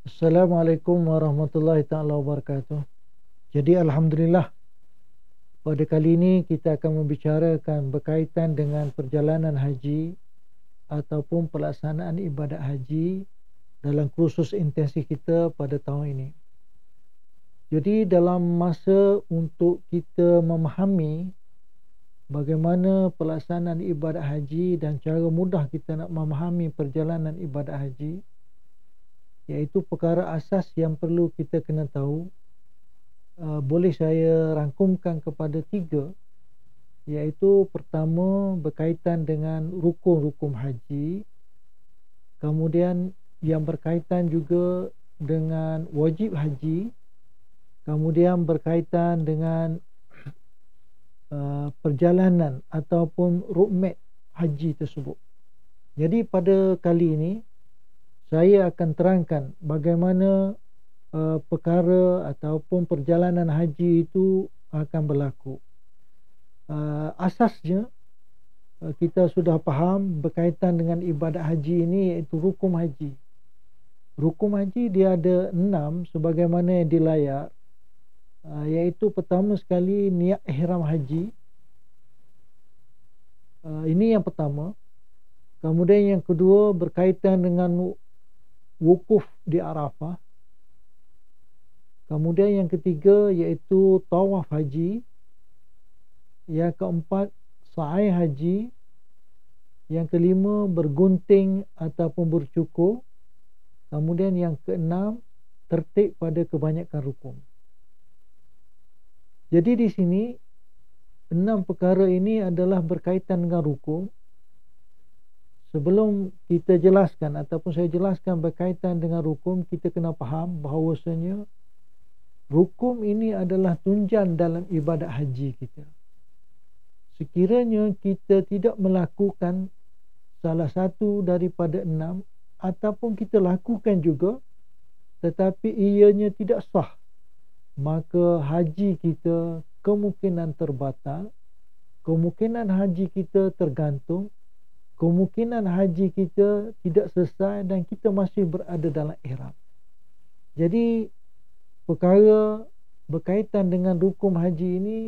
Assalamualaikum warahmatullahi taala wabarakatuh. Jadi alhamdulillah, pada kali ini kita akan membicarakan berkaitan dengan perjalanan haji ataupun pelaksanaan ibadat haji dalam kursus intensif kita pada tahun ini. Jadi dalam masa untuk kita memahami bagaimana pelaksanaan ibadat haji dan cara mudah kita nak memahami perjalanan ibadat haji, iaitu perkara asas yang perlu kita kena tahu, boleh saya rangkumkan kepada 3, iaitu pertama berkaitan dengan rukun-rukun haji, kemudian yang berkaitan juga dengan wajib haji, kemudian berkaitan dengan perjalanan ataupun roadmap haji tersebut. Jadi pada kali ini saya akan terangkan bagaimana perkara ataupun perjalanan haji itu akan berlaku. Asasnya kita sudah faham berkaitan dengan ibadat haji ini, iaitu rukun haji. Rukun haji dia ada 6 sebagaimana yang dilayar, iaitu pertama sekali niat ihram haji. Ini yang pertama. Kemudian yang kedua berkaitan dengan wukuf di Arafah. Kemudian yang ketiga iaitu tawaf haji. Yang keempat sa'i haji. Yang kelima bergunting ataupun bercukur. Kemudian yang keenam tertib pada kebanyakan rukun. Jadi di sini 6 perkara ini adalah berkaitan dengan rukun. Sebelum kita jelaskan ataupun saya jelaskan berkaitan dengan rukun, kita kena faham bahawasanya rukun ini adalah tunjang dalam ibadat haji kita. Sekiranya kita tidak melakukan salah satu daripada 6 ataupun kita lakukan juga tetapi ianya tidak sah, maka haji kita kemungkinan terbatal, kemungkinan haji kita tergantung, kemungkinan haji kita tidak selesai dan kita masih berada dalam ihram. Jadi perkara berkaitan dengan rukun haji ini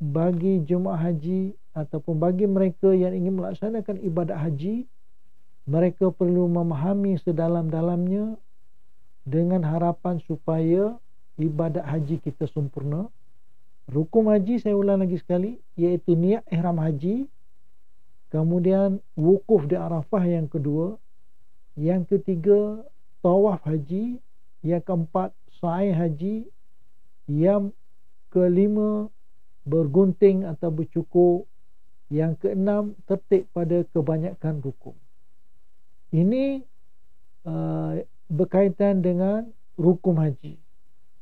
bagi jemaah haji ataupun bagi mereka yang ingin melaksanakan ibadat haji, mereka perlu memahami sedalam-dalamnya dengan harapan supaya ibadat haji kita sempurna. Rukun haji, saya ulang lagi sekali, iaitu niat ihram haji, kemudian wukuf di Arafah yang kedua, yang ketiga tawaf haji, yang keempat sa'i haji, yang kelima bergunting atau bercukur, yang keenam tertib pada kebanyakan rukun. Ini berkaitan dengan rukun haji.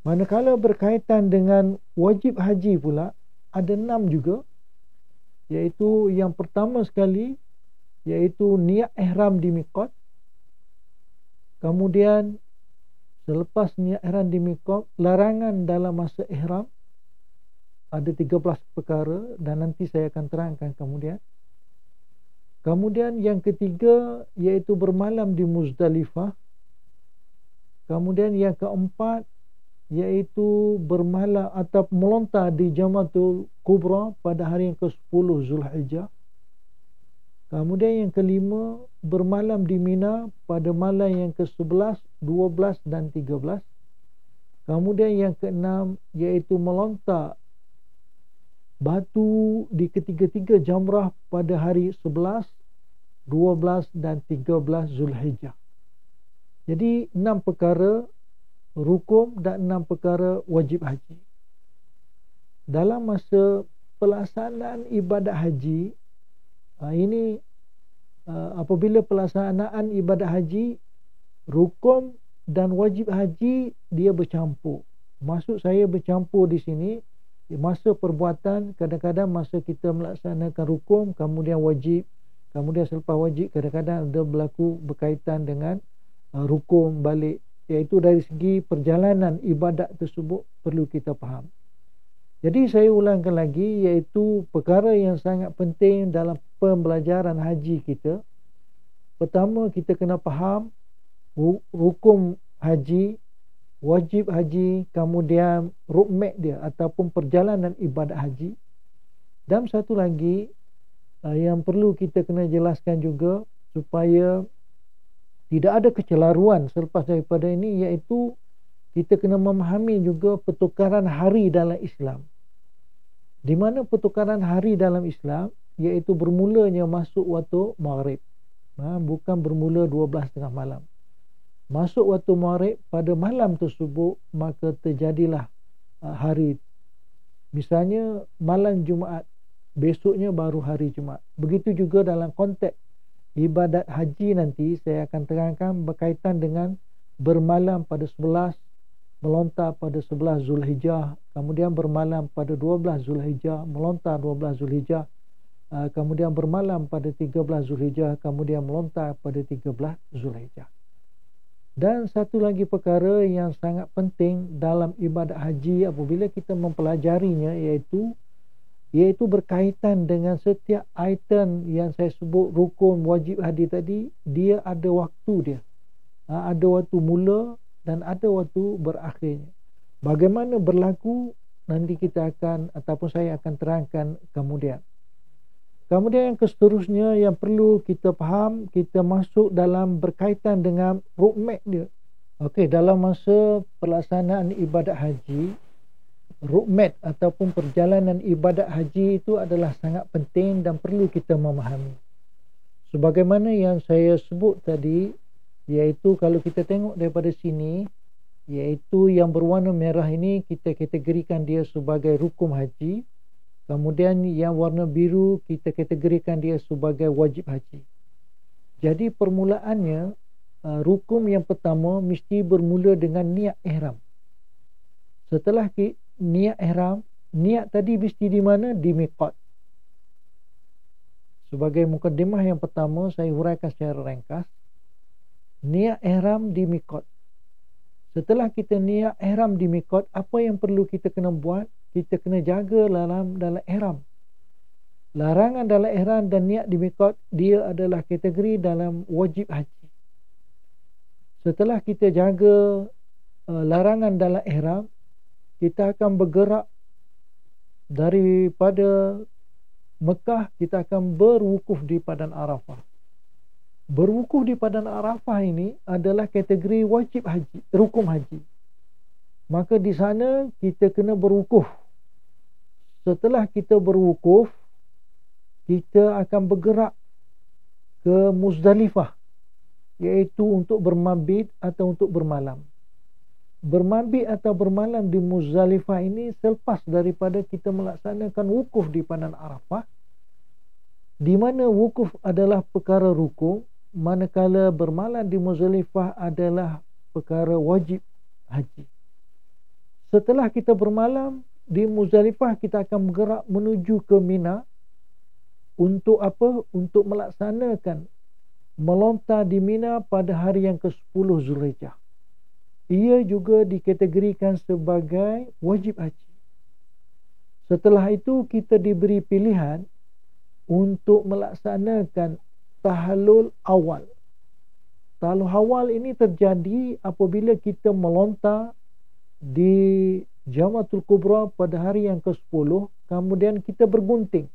Manakala berkaitan dengan wajib haji pula ada 6 juga, iaitu yang pertama sekali iaitu niat ihram di miqat. Kemudian selepas niat ihram di miqat, larangan dalam masa ihram ada 13 perkara dan nanti saya akan terangkan kemudian. Kemudian yang ketiga iaitu bermalam di Muzdalifah. Kemudian yang keempat iaitu bermalam atau melontar di Jamratul Kubra pada hari yang ke-10 Zulhijjah. Kemudian yang kelima bermalam di Mina pada malam yang ke-11, 12 dan 13. Kemudian yang keenam iaitu melontar batu di ketiga-tiga jamrah pada hari 11, 12 dan 13 Zulhijjah. Jadi 6 perkara rukun dan 6 perkara wajib haji. Dalam masa pelaksanaan ibadat haji, ini apabila pelaksanaan ibadat haji, rukun dan wajib haji dia bercampur. Maksud saya bercampur di sini, masa perbuatan kadang-kadang masa kita melaksanakan rukun, kemudian wajib, kemudian selepas wajib kadang-kadang ada berlaku berkaitan dengan rukun balik, iaitu dari segi perjalanan ibadat tersebut perlu kita faham. Jadi saya ulangkan lagi, iaitu perkara yang sangat penting dalam pembelajaran haji kita. Pertama, kita kena faham rukun haji, wajib haji, kemudian rukmat dia ataupun perjalanan ibadat haji. Dan satu lagi yang perlu kita kena jelaskan juga supaya tidak ada kecelaruan selepas daripada ini, iaitu kita kena memahami juga pertukaran hari dalam Islam. Di mana pertukaran hari dalam Islam iaitu bermulanya masuk waktu Maghrib. Bukan bermula 12:30 malam. Masuk waktu Maghrib pada malam tersebut, maka terjadilah hari. Misalnya malam Jumaat, besoknya baru hari Jumaat. Begitu juga dalam konteks ibadat haji nanti saya akan terangkan berkaitan dengan bermalam pada 11, melontar pada 11 Zulhijjah, kemudian bermalam pada 12 Zulhijjah, melontar 12 Zulhijjah, kemudian bermalam pada 13 Zulhijjah, kemudian melontar pada 13 Zulhijjah. Dan satu lagi perkara yang sangat penting dalam ibadat haji apabila kita mempelajarinya, iaitu berkaitan dengan setiap item yang saya sebut rukun wajib haji tadi. Dia ada waktu dia, ada waktu mula dan ada waktu berakhirnya. Bagaimana berlaku nanti kita akan ataupun saya akan terangkan kemudian. Kemudian yang seterusnya yang perlu kita faham, kita masuk dalam berkaitan dengan rukmat dia. Okey, dalam masa pelaksanaan ibadat haji, rukmat ataupun perjalanan ibadat haji itu adalah sangat penting dan perlu kita memahami. Sebagaimana yang saya sebut tadi, iaitu kalau kita tengok daripada sini, iaitu yang berwarna merah ini kita kategorikan dia sebagai rukun haji. Kemudian yang warna biru kita kategorikan dia sebagai wajib haji. Jadi permulaannya, rukun yang pertama mesti bermula dengan niat ihram. Setelah niat ihram, niat tadi mesti di mana? Di miqat. Sebagai mukadimah yang pertama saya huraikan secara ringkas. Niat ihram di miqat. Setelah kita niat ihram di miqat, apa yang perlu kita kena buat? Kita kena jaga dalam ihram. Larangan dalam ihram dan niat di miqat, dia adalah kategori dalam wajib haji. Setelah kita jaga larangan dalam ihram, kita akan bergerak daripada Mekah, kita akan berwukuf di Padang Arafah. Berwukuf di Padang Arafah ini adalah kategori wajib haji, rukun haji. Maka di sana kita kena berwukuf. Setelah kita berwukuf, kita akan bergerak ke Muzdalifah, iaitu untuk bermabit atau untuk bermalam. Bermabit atau bermalam di Muzdalifah ini selepas daripada kita melaksanakan wukuf di Padang Arafah, di mana wukuf adalah perkara rukun, manakala bermalam di Muzdalifah adalah perkara wajib haji. Setelah kita bermalam di Muzdalifah, kita akan bergerak menuju ke Mina. Untuk apa? Untuk melaksanakan melontar di Mina pada hari yang ke-10 Zulhijjah. Ia juga dikategorikan sebagai wajib haji. Setelah itu kita diberi pilihan untuk melaksanakan tahallul awal. Tahallul awal ini terjadi apabila kita melontar di Jamratul Kubra pada hari yang ke-10, kemudian kita bergunting.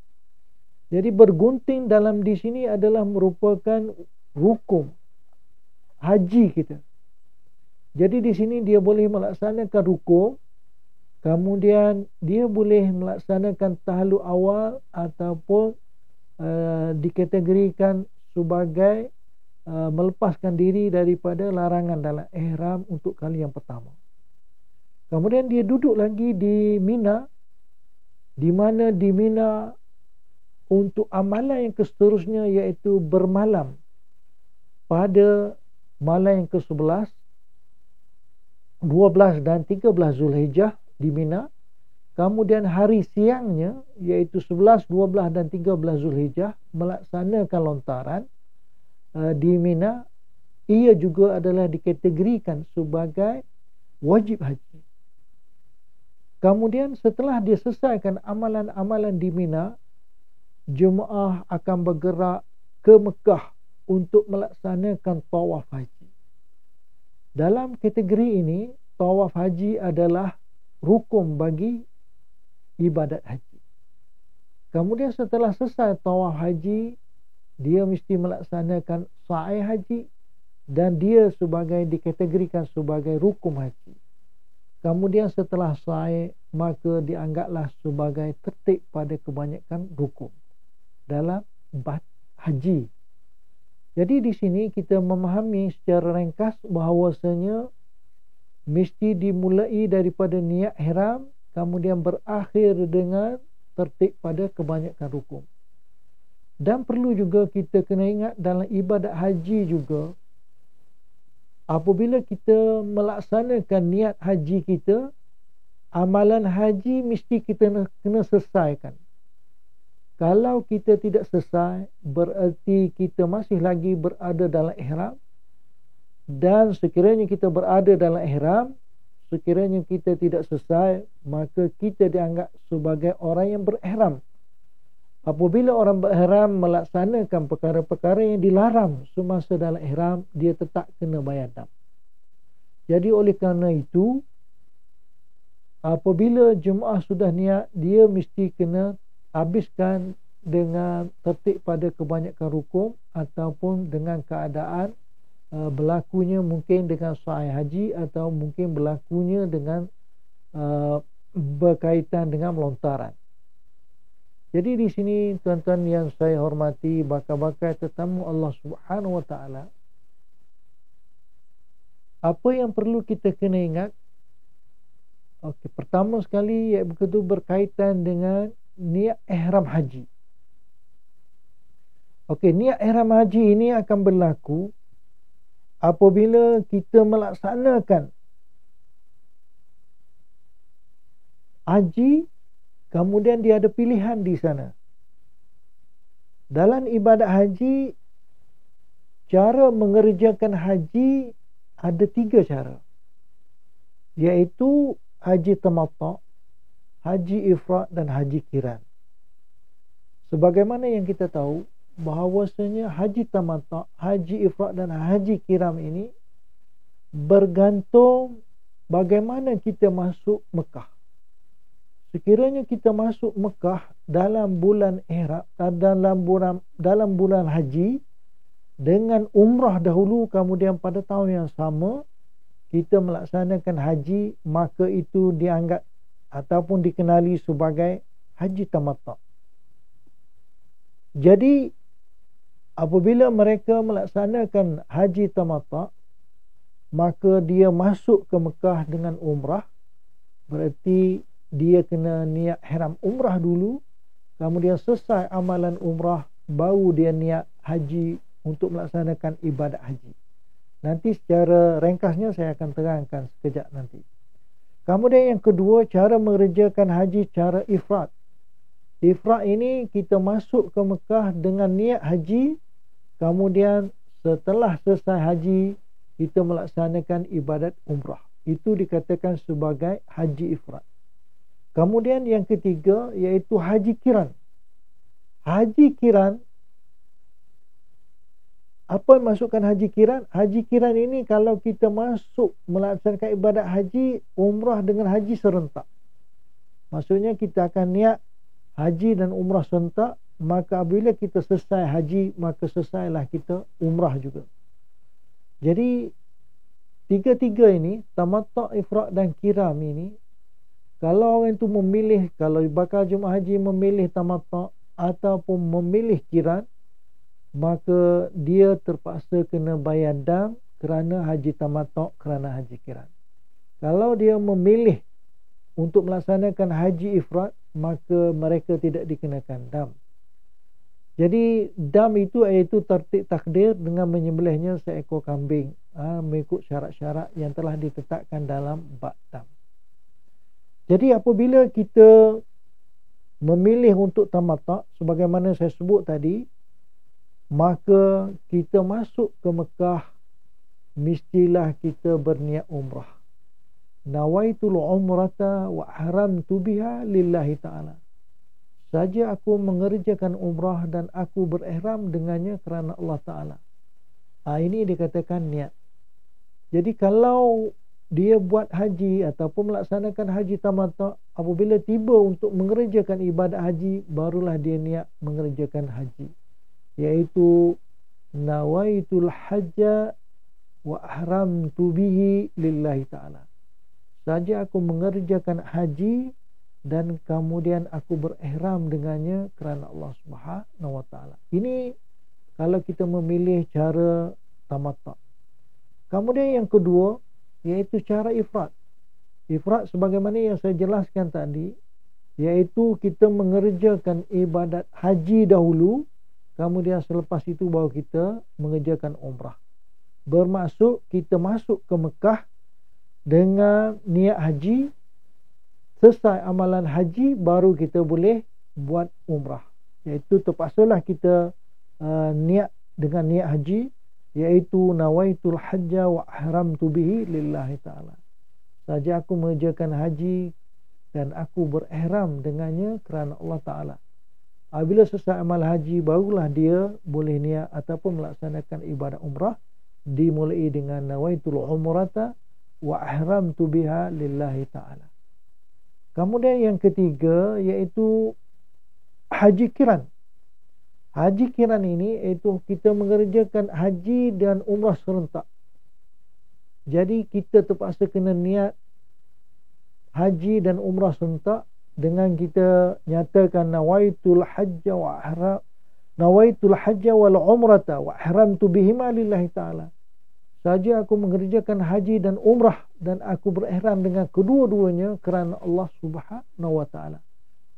Jadi bergunting dalam di sini adalah merupakan rukun haji kita. Jadi di sini dia boleh melaksanakan rukun, kemudian dia boleh melaksanakan tahallul awal ataupun dikategorikan sebagai melepaskan diri daripada larangan dalam ihram untuk kali yang pertama. Kemudian dia duduk lagi di Mina, di mana di Mina untuk amalan yang seterusnya iaitu bermalam pada malam yang ke-11, 12 dan 13 Zulhijjah di Mina. Kemudian hari siangnya iaitu 11, 12 dan 13 Zulhijjah melaksanakan lontaran di Mina. Ia juga adalah dikategorikan sebagai wajib haji. Kemudian setelah dia selesaikan amalan-amalan di Mina, jemaah akan bergerak ke Mekah untuk melaksanakan tawaf haji. Dalam kategori ini, tawaf haji adalah rukun bagi ibadat haji. Kemudian setelah selesai tawaf haji, dia mesti melaksanakan sa'i haji dan dia dikategorikan sebagai rukun haji. Kemudian setelah sa'i, maka dianggaplah sebagai tertib pada kebanyakan rukun dalam haji. Jadi di sini kita memahami secara ringkas bahawasanya mesti dimulai daripada niat ihram, kemudian berakhir dengan tertib pada kebanyakan rukun. Dan perlu juga kita kena ingat dalam ibadat haji juga, apabila kita melaksanakan niat haji kita, amalan haji mesti kita kena selesaikan. Kalau kita tidak selesai, berarti kita masih lagi berada dalam ihram. Dan sekiranya kita berada dalam ihram, sekiranya kita tidak selesai, maka kita dianggap sebagai orang yang berihram. Apabila orang berihram melaksanakan perkara-perkara yang dilarang semasa dalam ihram, dia tetap kena bayar dam. Jadi oleh kerana itu, apabila jemaah sudah niat, dia mesti kena habiskan dengan tertib pada kebanyakan rukun ataupun dengan keadaan berlakunya mungkin dengan sa'i haji atau mungkin berlakunya dengan berkaitan dengan melontaran. Jadi di sini tuan-tuan yang saya hormati, bakal-bakal tetamu Allah Subhanahu Wa Taala, apa yang perlu kita kena ingat? Okey, pertama sekali iaitu berkaitan dengan niat ihram haji. Okey, niat ihram haji ini akan berlaku apabila kita melaksanakan haji, kemudian dia ada pilihan di sana. Dalam ibadat haji, cara mengerjakan haji ada 3 cara. Iaitu haji tamattu', haji ifrad dan haji qiran. Sebagaimana yang kita tahu bahawasanya haji tamattu', haji ifrad dan haji qiran ini bergantung bagaimana kita masuk Mekah. Sekiranya kita masuk Mekah dalam bulan ihram, dalam bulan haji dengan umrah dahulu, kemudian pada tahun yang sama kita melaksanakan haji, maka itu dianggap ataupun dikenali sebagai haji tamattu'. Jadi apabila mereka melaksanakan haji tamattu', maka dia masuk ke Mekah dengan umrah, berarti dia kena niat ihram umrah dulu, kemudian selesai amalan umrah, baru dia niat haji untuk melaksanakan ibadat haji. Nanti secara ringkasnya saya akan terangkan sekejap nanti. Kemudian yang kedua, cara mengerjakan haji cara ifrad. Ifrad ini kita masuk ke Mekah dengan niat haji, kemudian setelah selesai haji kita melaksanakan ibadat umrah. Itu dikatakan sebagai haji ifrad. Kemudian yang ketiga iaitu haji qiran. Haji qiran, apa maksudkan haji qiran? Haji qiran ini kalau kita masuk melaksanakan ibadat haji, umrah dengan haji serentak. Maksudnya kita akan niat haji dan umrah serentak, maka apabila kita selesai haji, maka selesailah kita umrah juga. Jadi tiga-tiga ini, tamattu', ifrad dan qiran ini, kalau orang itu memilih, kalau bakal jemaah haji memilih tamattu' ataupun memilih qiran, maka dia terpaksa kena bayar dam kerana haji tamattu', kerana haji qiran. Kalau dia memilih untuk melaksanakan haji ifrad, maka mereka tidak dikenakan dam. Jadi dam itu iaitu tertib takdir dengan menyembelihnya seekor kambing, mengikut syarat-syarat yang telah ditetapkan dalam bab dam. Jadi apabila kita memilih untuk tamattu', sebagaimana saya sebut tadi, maka kita masuk ke Mekah, mestilah kita berniat umrah. Nawaitul umrata wa haramtu biha lillahi ta'ala. Saja aku mengerjakan umrah dan aku berihram dengannya kerana Allah Ta'ala. Ini dikatakan niat. Jadi kalau dia buat haji ataupun melaksanakan haji tamattu', apabila tiba untuk mengerjakan ibadat haji, barulah dia niat mengerjakan haji, iaitu nawaitul hajja wa ahramtu bihi lillahi ta'ala. Saja aku mengerjakan haji dan kemudian aku berihram dengannya kerana Allah Subhanahu wa taala. Ini kalau kita memilih cara tamattu'. Kemudian yang kedua, iaitu cara ifrad. Ifrad sebagaimana yang saya jelaskan tadi, iaitu kita mengerjakan ibadat haji dahulu, kemudian selepas itu baru kita mengerjakan umrah. Bermaksud kita masuk ke Mekah dengan niat haji, selesai amalan haji baru kita boleh buat umrah. Iaitu terpaksalah kita niat dengan niat haji, iaitu nawaitul hajja wa ahramtu bihi lillahi ta'ala. Saja aku mengerjakan haji dan aku berihram dengannya kerana Allah Ta'ala. Apabila selesai amal haji, barulah dia boleh niat ataupun melaksanakan ibadat umrah, dimulai dengan nawaitul umrata wa ahramtu biha lillahi ta'ala. Kemudian yang ketiga, iaitu haji kiran. Haji kiran ini iaitu kita mengerjakan haji dan umrah serentak. Jadi kita terpaksa kena niat haji dan umrah serentak dengan kita nyatakan nawaitul hajja wal umrata wa ahramtu bihima lillahi ta'ala. Saja aku mengerjakan haji dan umrah dan aku berihram dengan kedua-duanya kerana Allah Subhanahu wa taala.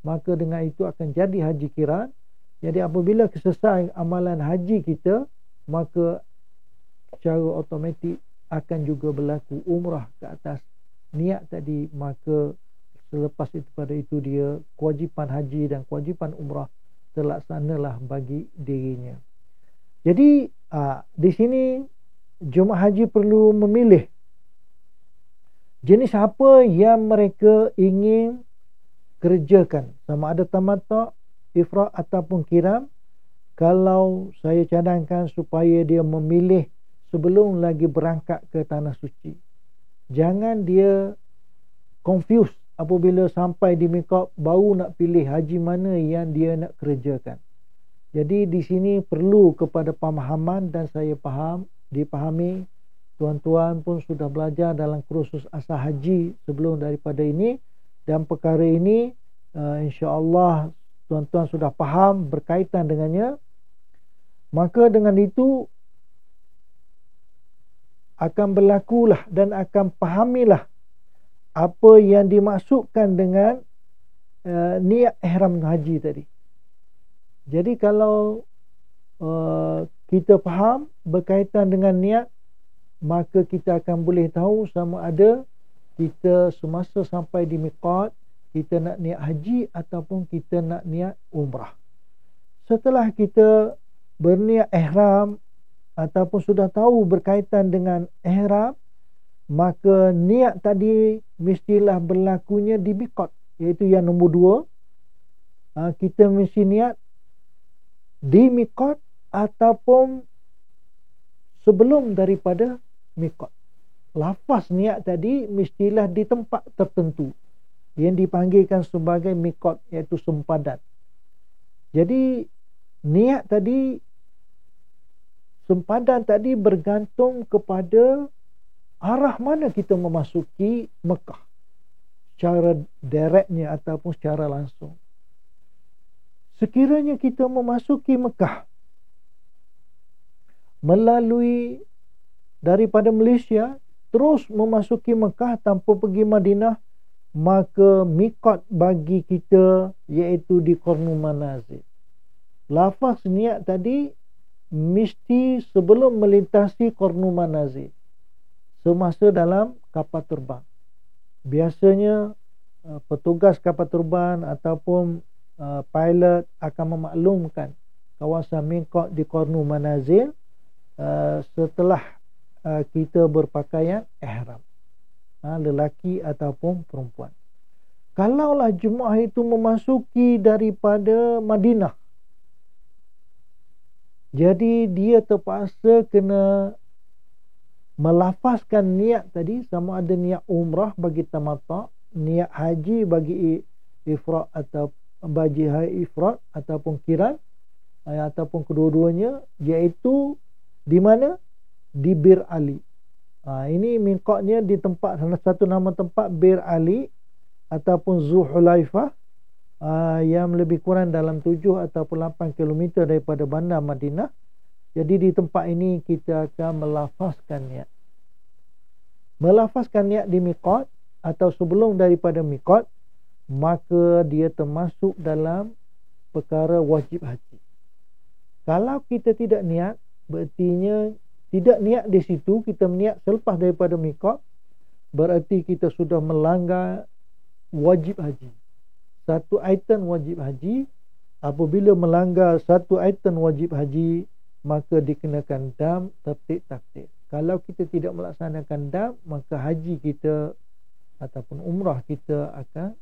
Maka dengan itu akan jadi haji kiran. Jadi apabila selesai amalan haji kita, maka secara automatik akan juga berlaku umrah ke atas niat tadi. Maka selepas itu pada itu dia kewajipan haji dan kewajipan umrah terlaksanalah bagi dirinya. Jadi di sini jemaah haji perlu memilih jenis apa yang mereka ingin kerjakan, sama ada tamattu', ifrad ataupun kiram. Kalau saya cadangkan supaya dia memilih sebelum lagi berangkat ke tanah suci. Jangan dia confused apabila sampai di miqat baru nak pilih haji mana yang dia nak kerjakan. Jadi di sini perlu kepada pemahaman dan saya dipahami. Tuan-tuan pun sudah belajar dalam kursus asal haji sebelum daripada ini, dan perkara ini insya-Allah tuan-tuan sudah faham berkaitan dengannya. Maka dengan itu akan berlakulah dan akan fahamilah apa yang dimaksudkan dengan niat ihram haji tadi. Jadi kalau kita faham berkaitan dengan niat, maka kita akan boleh tahu sama ada kita semasa sampai di miqat kita nak niat haji ataupun kita nak niat umrah. Setelah kita berniat ihram ataupun sudah tahu berkaitan dengan ihram, maka niat tadi mestilah berlakunya di miqat, iaitu yang nombor 2. Kita mesti niat di miqat ataupun sebelum daripada miqat. Lafaz niat tadi mestilah di tempat tertentu yang dipanggilkan sebagai miqat, iaitu sempadan. Jadi niat tadi, sempadan tadi bergantung kepada arah mana kita memasuki Mekah, secara direktnya ataupun secara langsung. Sekiranya kita memasuki Mekah melalui daripada Malaysia terus memasuki Mekah tanpa pergi Madinah, maka miqat bagi kita iaitu di Qarnul Manazil. Lafaz niat tadi mesti sebelum melintasi Qarnul Manazil, semasa dalam kapal terbang. Biasanya petugas kapal terbang ataupun pilot akan memaklumkan kawasan miqat di Qarnul Manazil setelah kita berpakaian ihram, lelaki ataupun perempuan. Kalaulah jemaah itu memasuki daripada Madinah, jadi dia terpaksa kena melafazkan niat tadi, sama ada niat umrah bagi tamattu', niat haji bagi ifrad atau bagi ifrad ataupun qiran, ataupun kedua-duanya, iaitu di mana? Di Bir Ali. Ini miqatnya di tempat, satu nama tempat Bir Ali ataupun Zulhulaifah, yang lebih kurang dalam 7 ataupun 8 km daripada bandar Madinah. Jadi di tempat ini kita akan melafazkan niat. Melafazkan niat di miqat atau sebelum daripada miqat, maka dia termasuk dalam perkara wajib haji. Kalau kita tidak niat, berartinya tidak niat di situ, kita niat selepas daripada miqat, berarti kita sudah melanggar wajib haji. Satu item wajib haji. Apabila melanggar satu item wajib haji, maka dikenakan dam tertib takdir. Kalau kita tidak melaksanakan dam, maka haji kita ataupun umrah kita akan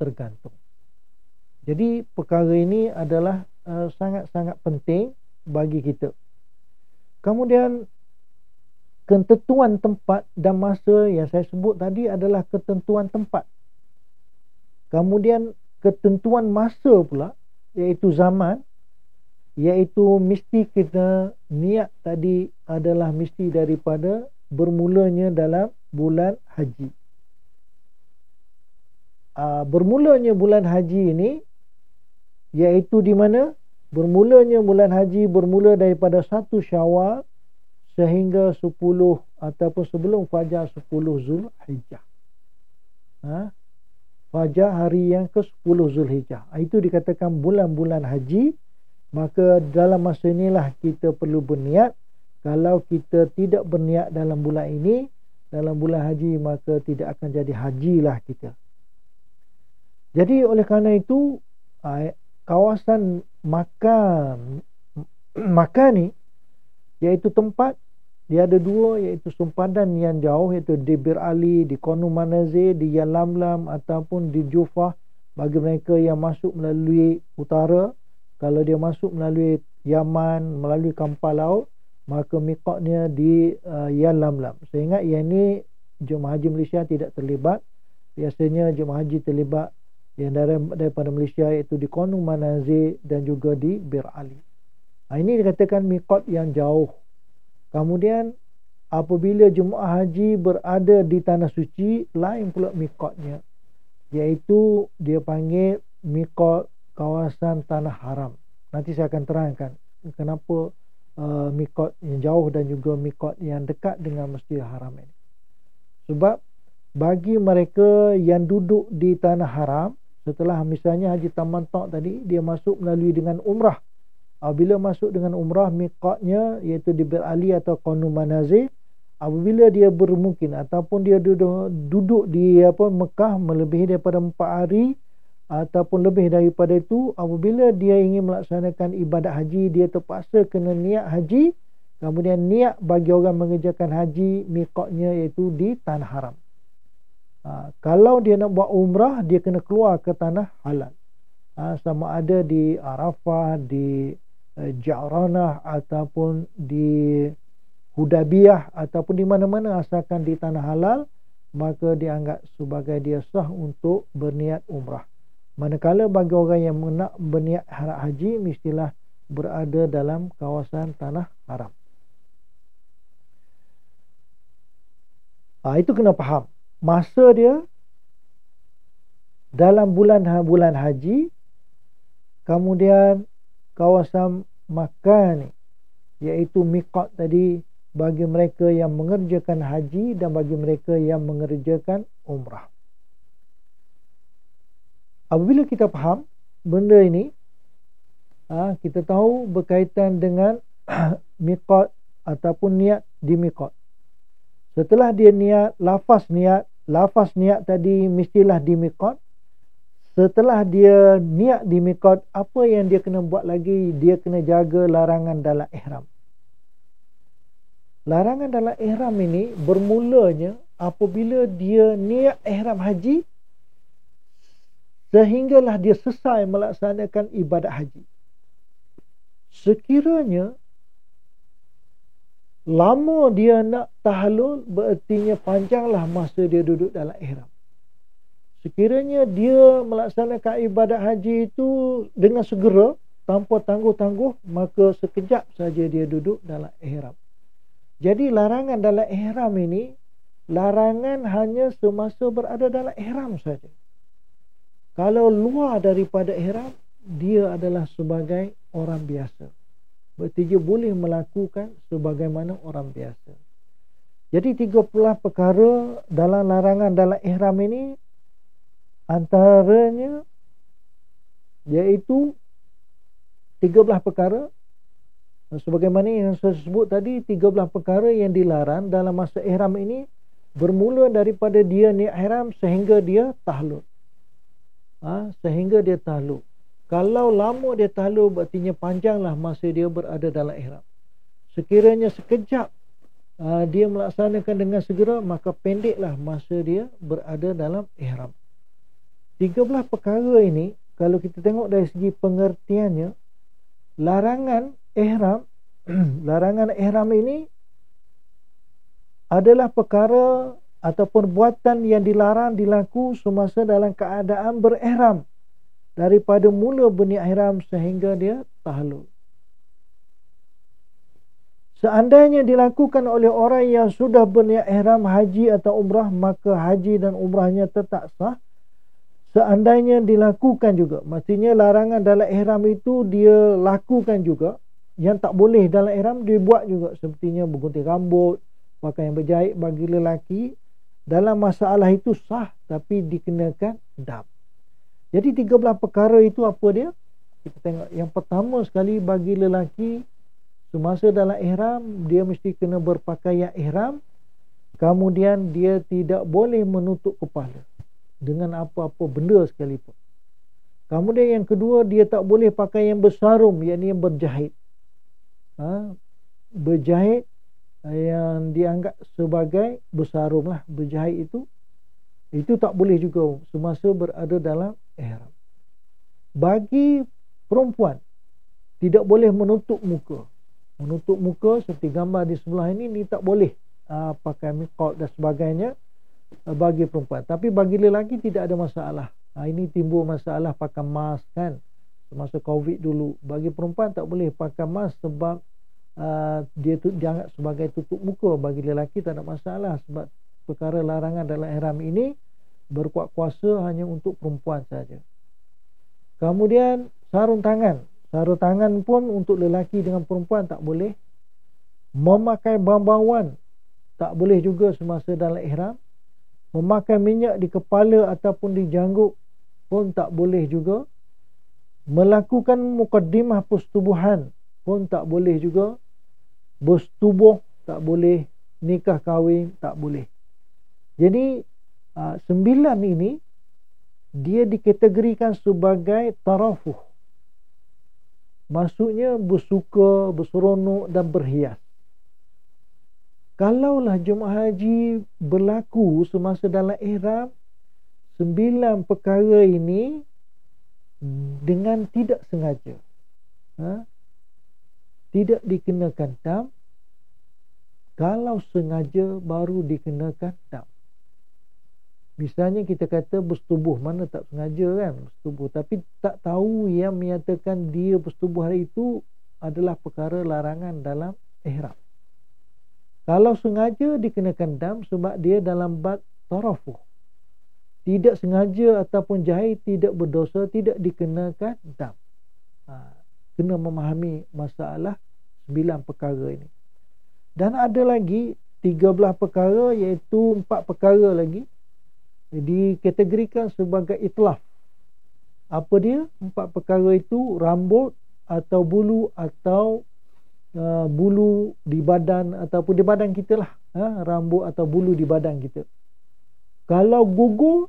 tergantung. Jadi perkara ini adalah sangat-sangat penting bagi kita. Kemudian ketentuan tempat dan masa yang saya sebut tadi adalah ketentuan tempat. Kemudian ketentuan masa pula, iaitu zaman, iaitu mesti kita niat tadi adalah mesti daripada bermulanya dalam bulan haji. Bermulanya bulan haji ini iaitu di mana? Bermulanya bulan haji bermula daripada 1 Syawal sehingga 10 ataupun sebelum fajar 10 Zulhijjah. Fajar hari yang ke-10 Zulhijjah. Itu dikatakan bulan-bulan haji. Maka dalam masa inilah kita perlu berniat. Kalau kita tidak berniat dalam bulan ini, dalam bulan haji, maka tidak akan jadi hajilah kita. Jadi oleh kerana itu, kawasan makan ni, iaitu tempat, dia ada dua, iaitu sempadan yang jauh, iaitu di Bir Ali, di Qanu Manazir, di Yalamlam ataupun di Jufah. Bagi mereka yang masuk melalui utara, kalau dia masuk melalui Yaman, melalui kapal laut, maka miqatnya di Yalamlam. Saya ingat yang ini jemaah haji Malaysia tidak terlibat. Biasanya jemaah haji terlibat yang daripada Malaysia, iaitu di Qanu Manazir dan juga di Bir Ali. Ini dikatakan miqat yang jauh. Kemudian apabila jemaah haji berada di tanah suci, lain pula miqatnya, iaitu dia panggil miqat kawasan tanah haram. Nanti saya akan terangkan kenapa miqat yang jauh dan juga miqat yang dekat dengan Masjidil Haram ini. Sebab bagi mereka yang duduk di tanah haram, setelah misalnya haji tamattu' tadi, dia masuk melalui dengan umrah. Bila masuk dengan umrah, miqatnya iaitu di Bir Ali atau Qanu Manazir. Apabila dia bermukim ataupun dia duduk di Mekah melebihi daripada 4 hari ataupun lebih daripada itu, apabila dia ingin melaksanakan ibadat haji, dia terpaksa kena niat haji. Kemudian niat bagi orang mengerjakan haji, miqatnya iaitu di tanah haram. Kalau dia nak buat umrah, dia kena keluar ke tanah halal. Sama ada di Arafah, di Ja'ranah ataupun di Hudaybiyah ataupun di mana-mana, asalkan di tanah halal, maka dianggap sebagai dia sah untuk berniat umrah. Manakala bagi orang yang nak berniat haji, mestilah berada dalam kawasan tanah haram. Itu kena faham. Masa dia dalam bulan haji, kemudian kawasan makan ni, iaitu miqat tadi bagi mereka yang mengerjakan haji dan bagi mereka yang mengerjakan umrah. Apabila kita faham benda ini, kita tahu berkaitan dengan miqat ataupun niat di miqat. Setelah dia niat, lafaz niat tadi mestilah di miqat. Setelah dia niat di miqat, apa yang dia kena buat lagi? Dia kena jaga larangan dalam ihram. Larangan dalam ihram ini bermulanya apabila dia niat ihram haji sehinggalah dia selesai melaksanakan ibadat haji. Sekiranya lama dia nak tahallul, berartinya panjanglah masa dia duduk dalam ihram. Sekiranya dia melaksanakan ibadat haji itu dengan segera, tanpa tangguh-tangguh, maka sekejap saja dia duduk dalam ihram. Jadi larangan dalam ihram ini, larangan hanya semasa berada dalam ihram saja. Kalau luar daripada ihram, dia adalah sebagai orang biasa. Berarti dia boleh melakukan sebagaimana orang biasa. Jadi 30 perkara dalam larangan dalam ihram ini, antaranya iaitu 13 perkara. Sebagaimana yang saya sebut tadi, 13 perkara yang dilarang dalam masa ihram ini bermula daripada dia niat ihram sehingga dia tahlul. Sehingga dia tahlul. Kalau lama dia tahlul, berartinya panjanglah masa dia berada dalam ihram. Sekiranya sekejap dia melaksanakan dengan segera, maka pendeklah masa dia berada dalam ihram. 13 perkara ini, kalau kita tengok dari segi pengertiannya, larangan ihram larangan ihram ini adalah perkara ataupun buatan yang dilarang dilaku semasa dalam keadaan berihram, daripada mula berniat ihram sehingga dia tahlul. Seandainya dilakukan oleh orang yang sudah berniat ihram haji atau umrah, maka haji dan umrahnya tetap sah. Seandainya dilakukan juga, maksudnya larangan dalam ihram itu dia lakukan juga. Yang tak boleh dalam ihram dia buat juga, sepertinya bergunting rambut, pakaian berjahit bagi lelaki. Dalam masalah itu sah, tapi dikenakan dam. Jadi 13 perkara itu apa dia? Kita tengok. Yang pertama sekali, bagi lelaki semasa dalam ihram, dia mesti kena berpakaian ihram. Kemudian dia tidak boleh menutup kepala dengan apa-apa benda sekalipun. Kemudian yang kedua, dia tak boleh pakai yang bersarum, yakni yang berjahit. Berjahit yang dianggap sebagai bersarum lah. Berjahit itu tak boleh juga semasa berada dalam ihram. Bagi perempuan, tidak boleh menutup muka. Menutup muka seperti gambar di sebelah ini tak boleh pakai niqab dan sebagainya bagi perempuan. Tapi bagi lelaki tidak ada masalah. Ini timbul masalah pakai mask kan, semasa Covid dulu. Bagi perempuan tak boleh pakai mask sebab dia tu dianggap sebagai tutup muka. Bagi lelaki tak ada masalah, sebab perkara larangan dalam ihram ini berkuat kuasa hanya untuk perempuan saja. Kemudian sarung tangan. Sarung tangan pun untuk lelaki dengan perempuan tak boleh. Memakai bambawan tak boleh juga semasa dalam ihram. Memakai minyak di kepala ataupun di janggut pun tak boleh juga. Melakukan mukaddimah persetubuhan pun tak boleh juga. Bersetubuh tak boleh. Nikah kahwin tak boleh. Jadi 9 ini dia dikategorikan sebagai tarafuh. Maksudnya bersuka, berseronok dan berhias. Kalaulah jemaah haji berlaku semasa dalam ihram 9 perkara ini dengan tidak sengaja, tidak dikenakan dam. Kalau sengaja baru dikenakan dam. Misalnya kita kata bersetubuh, mana tak sengaja kan bersetubuh, tapi tak tahu yang menyatakan dia bersetubuh hari itu adalah perkara larangan dalam ihram. Kalau sengaja dikenakan dam sebab dia dalam bab tarafuh. Tidak sengaja ataupun jahil tidak berdosa, tidak dikenakan dam. Kena memahami masalah 9 perkara ini. Dan ada lagi 13 perkara, iaitu 4 perkara lagi dikategorikan sebagai itlaf. Apa dia? 4 perkara itu: rambut atau bulu atau bulu di badan ataupun di badan kita lah, rambut atau bulu di badan kita. Kalau gugur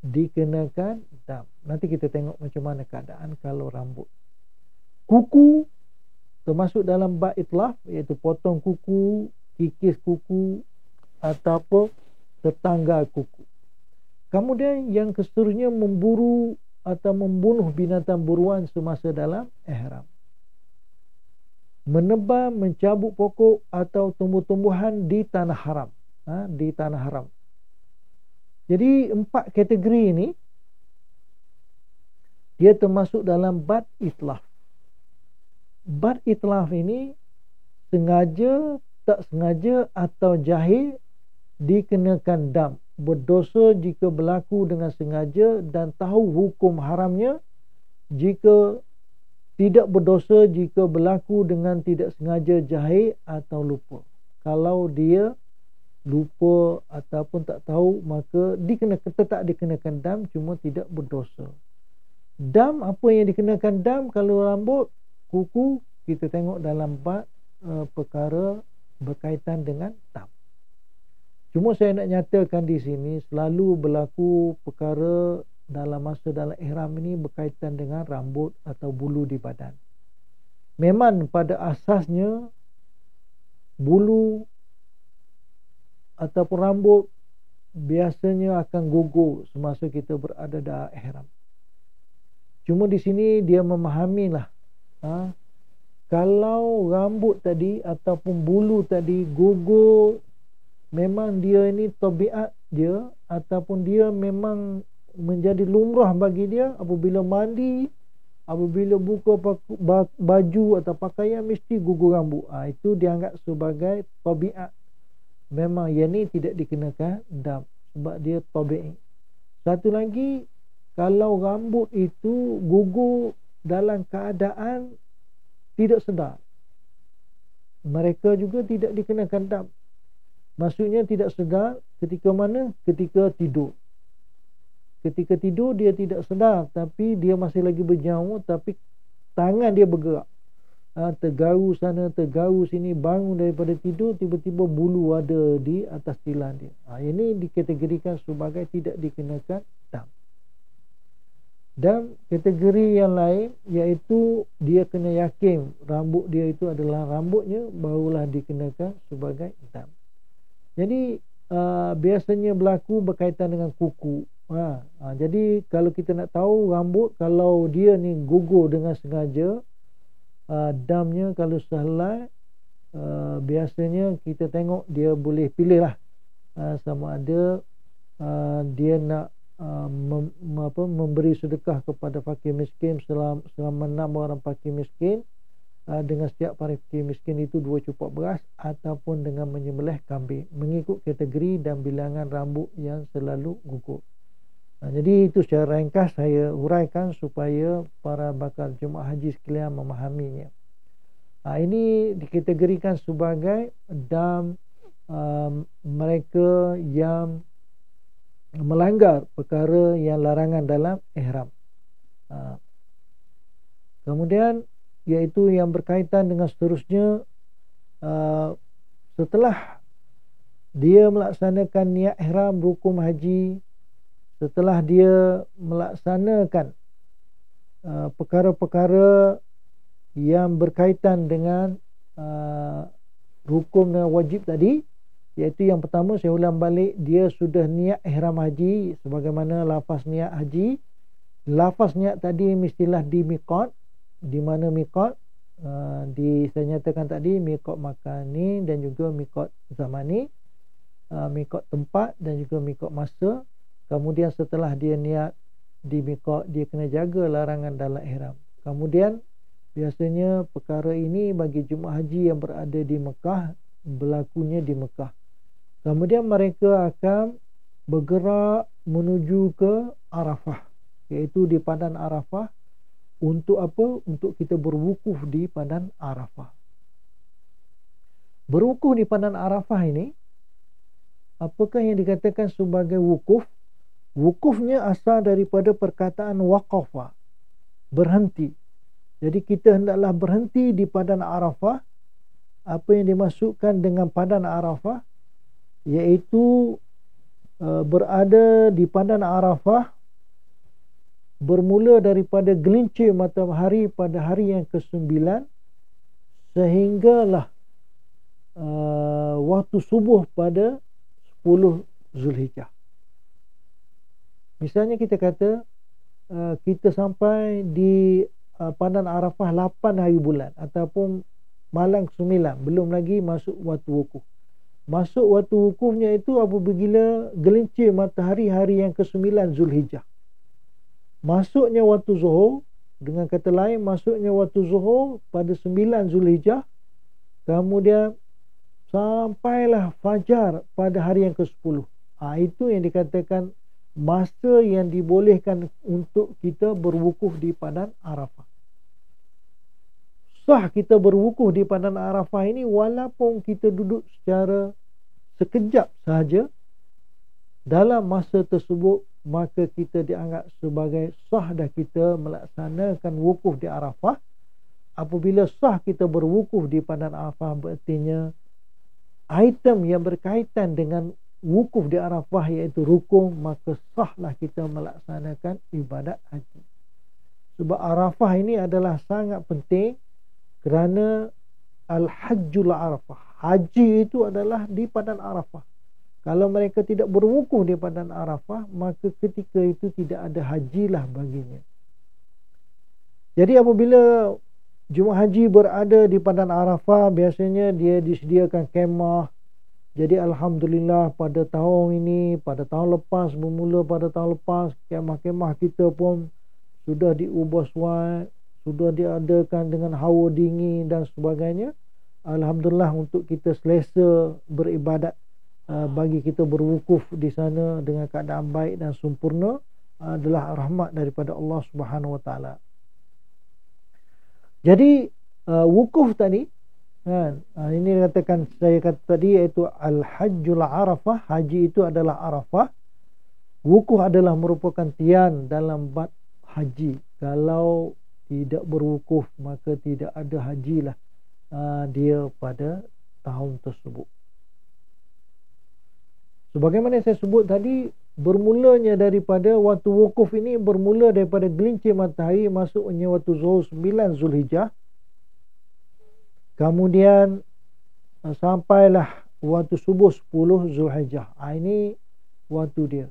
dikenakan dam. Nanti kita tengok macam mana keadaan kalau rambut. Kuku termasuk dalam bab itlaf, iaitu potong kuku, kikis kuku ataupun tetangga kuku. Kemudian yang keseterusnya memburu atau membunuh binatang buruan semasa dalam ihram. menebang, mencabut pokok atau tumbuh-tumbuhan di tanah haram. Di tanah haram. Jadi 4 kategori ini dia termasuk dalam bad itlaf. Bad itlaf ini sengaja, tak sengaja atau jahil dikenakan dam. Berdosa jika berlaku dengan sengaja dan tahu hukum haramnya. Jika tidak berdosa jika berlaku dengan tidak sengaja, jahil atau lupa. Kalau dia lupa ataupun tak tahu, maka tetap dikenakan dam, cuma tidak berdosa. Dam, apa yang dikenakan dam? Kalau rambut, kuku, kita tengok dalam bab perkara berkaitan dengan dam. Cuma saya nak nyatakan di sini, selalu berlaku perkara dalam ihram ini berkaitan dengan rambut atau bulu di badan. Memang pada asasnya bulu ataupun rambut biasanya akan gugur semasa kita berada dalam ihram. Cuma di sini dia memahamilah, kalau rambut tadi ataupun bulu tadi gugur, memang dia ini tabiat dia, ataupun dia memang menjadi lumrah bagi dia. Apabila mandi, apabila buka baju atau pakaian, mesti gugur rambut. Itu dianggap sebagai tabiat. Memang yang ni tidak dikenakan dam, sebab dia tabi'i. Satu lagi, kalau rambut itu gugur dalam keadaan tidak sedar, mereka juga tidak dikenakan dam. Maksudnya tidak sedar ketika mana? Ketika tidur. Ketika tidur dia tidak sedar, tapi dia masih lagi berjauh, tapi tangan dia bergerak. Tergaru sana, tergaru sini, bangun daripada tidur, tiba-tiba bulu ada di atas tilam dia. Ini dikategorikan sebagai tidak dikenakan dam. Dan kategori yang lain, iaitu dia kena yakin rambut dia itu adalah rambutnya, barulah dikenakan sebagai dam. Jadi biasanya berlaku berkaitan dengan kuku. Jadi kalau kita nak tahu rambut, kalau dia ni gugur dengan sengaja, damnya kalau salah, biasanya kita tengok dia boleh pilih lah, sama ada dia nak memberi sedekah kepada fakir miskin selama 6 orang fakir miskin, dengan setiap fakir miskin itu 2 cupak beras, ataupun dengan menyembelih kambing, mengikut kategori dan bilangan rambut yang selalu gugur. Jadi itu secara ringkas saya huraikan supaya para bakal jemaah haji sekalian memahaminya. Ini dikategorikan sebagai dam mereka yang melanggar perkara yang larangan dalam ihram. Kemudian iaitu yang berkaitan dengan seterusnya, setelah dia melaksanakan niat ihram rukun haji, setelah dia melaksanakan perkara-perkara yang berkaitan dengan rukun dan wajib tadi, iaitu yang pertama, saya ulang balik, dia sudah niat ihram haji sebagaimana lafaz niat haji. Lafaz niat tadi mestilah di miqat. Di mana miqat? Saya nyatakan tadi miqat makani dan juga miqat zamani, miqat tempat dan juga miqat masa. Kemudian setelah dia niat di miqat, dia kena jaga larangan dalam ihram. Kemudian biasanya perkara ini bagi jemaah haji yang berada di Mekah, berlakunya di Mekah. Kemudian mereka akan bergerak menuju ke Arafah, iaitu di Padang Arafah. Untuk apa? Untuk kita berwukuf di Padang Arafah. Berwukuf di Padang Arafah ini, apakah yang dikatakan sebagai wukuf? Wukufnya asal daripada perkataan waqafa, berhenti. Jadi kita hendaklah berhenti di Padang Arafah. Apa yang dimasukkan dengan Padang Arafah, iaitu berada di Padang Arafah bermula daripada gelincir matahari pada hari yang ke-9 sehinggalah waktu subuh pada 10 Zulhijjah. Misalnya kita kata kita sampai di Padang Arafah 8 hari bulan ataupun malam ke-9, belum lagi masuk waktu wukuf. Masuk waktu wukufnya itu apabila gelincir matahari hari yang ke-9 Zulhijjah. Masuknya waktu zuhur, dengan kata lain masuknya waktu zuhur pada 9 Zulhijjah, kemudian sampailah fajar pada hari yang ke-10. Itu yang dikatakan masa yang dibolehkan untuk kita berwukuf di padang Arafah. Sah kita berwukuf di padang Arafah ini walaupun kita duduk secara sekejap sahaja dalam masa tersebut, maka kita dianggap sebagai sah dah kita melaksanakan wukuf di Arafah. Apabila sah kita berwukuf di padang Arafah, berartinya item yang berkaitan dengan wukuf di Arafah iaitu rukun, maka sahlah kita melaksanakan ibadat haji. Sebab Arafah ini adalah sangat penting kerana Al-Hajjul Arafah, haji itu adalah di padang Arafah. Kalau mereka tidak berwukuf di padang Arafah, maka ketika itu tidak ada hajilah baginya. Jadi apabila jemaah haji berada di padang Arafah, biasanya dia disediakan kemah. Jadi alhamdulillah pada tahun ini, pada tahun lepas, bermula pada tahun lepas, kemah-kemah kita pun sudah diubah suai, sudah diadakan dengan hawa dingin dan sebagainya. Alhamdulillah untuk kita selesa beribadat, bagi kita berwukuf di sana dengan keadaan baik dan sempurna adalah rahmat daripada Allah Subhanahu Wa Taala. Jadi wukuf tadi kan, ini katakan saya kata tadi iaitu Al-Hajjul Arafah, haji itu adalah Arafah. Wukuf adalah merupakan tian dalam bab haji. Kalau tidak berwukuf maka tidak ada hajilah dia pada tahun tersebut. Sebagaimana saya sebut tadi, bermulanya daripada waktu wukuf ini bermula daripada gelincir matahari masuknya waktu zuhur 9 Zulhijjah. Kemudian sampailah waktu subuh 10 Zulhijjah. Ini waktu dia.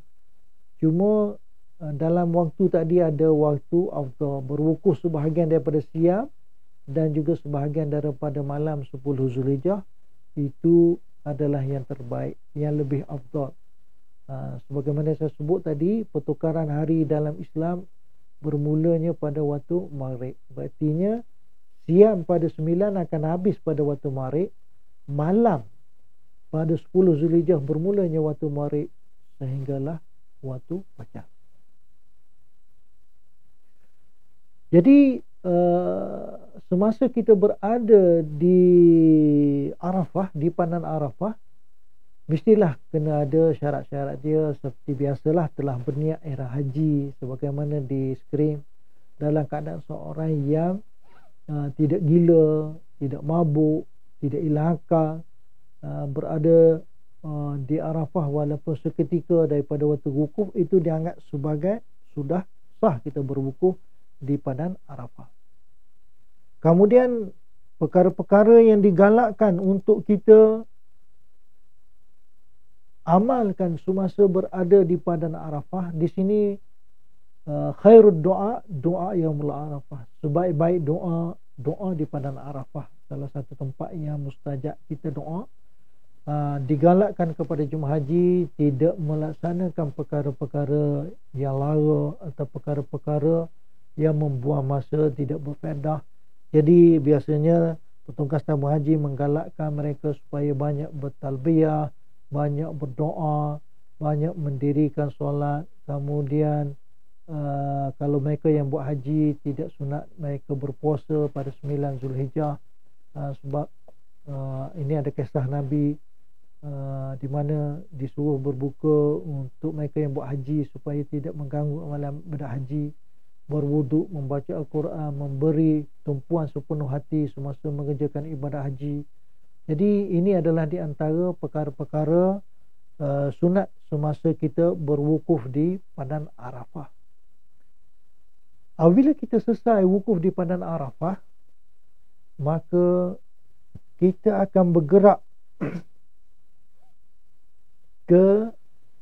Cuma dalam waktu tadi ada waktu afdal, berwukuf sebahagian daripada siang dan juga sebahagian daripada malam 10 Zulhijjah. Itu adalah yang terbaik, yang lebih afdal. Sebagaimana saya sebut tadi, pertukaran hari dalam Islam bermulanya pada waktu Maghrib. Berartinya siang pada 9 akan habis pada waktu Maghrib. Malam pada 10 Zulhijjah bermulanya waktu Maghrib sehinggalah waktu fajar. Jadi semasa kita berada di Arafah, di padang Arafah, mestilah kena ada syarat-syarat dia. Seperti biasalah, telah berniat ihram haji sebagaimana di skrin, dalam keadaan seorang yang tidak gila, tidak mabuk, tidak hilang akal, berada di Arafah walaupun seketika daripada waktu wukuf, itu dianggap sebagai sudah sah kita berwukuf di padang Arafah. Kemudian perkara-perkara yang digalakkan untuk kita amalkan semasa berada di padang Arafah, di sini khairud doa, doa yaumul Arafah. Sebaik-baik doa, doa di padang Arafah. Salah satu tempat yang mustajab kita doa. Digalakkan kepada jemaah haji tidak melaksanakan perkara-perkara yang lara atau perkara-perkara yang membuang masa, tidak berfaedah. Jadi biasanya petugas tamu haji menggalakkan mereka supaya banyak bertalbiyah, banyak berdoa, banyak mendirikan solat. Kemudian kalau mereka yang buat haji tidak sunat mereka berpuasa pada 9 Zulhijjah, sebab ini ada kisah Nabi di mana disuruh berbuka untuk mereka yang buat haji supaya tidak mengganggu amalan ibadah haji, berwuduk, membaca Al-Quran, memberi tumpuan sepenuh hati semasa mengerjakan ibadah haji. Jadi ini adalah di antara perkara-perkara sunat semasa kita berwukuf di padang Arafah. Apabila kita selesai wukuf di padang Arafah, maka kita akan bergerak ke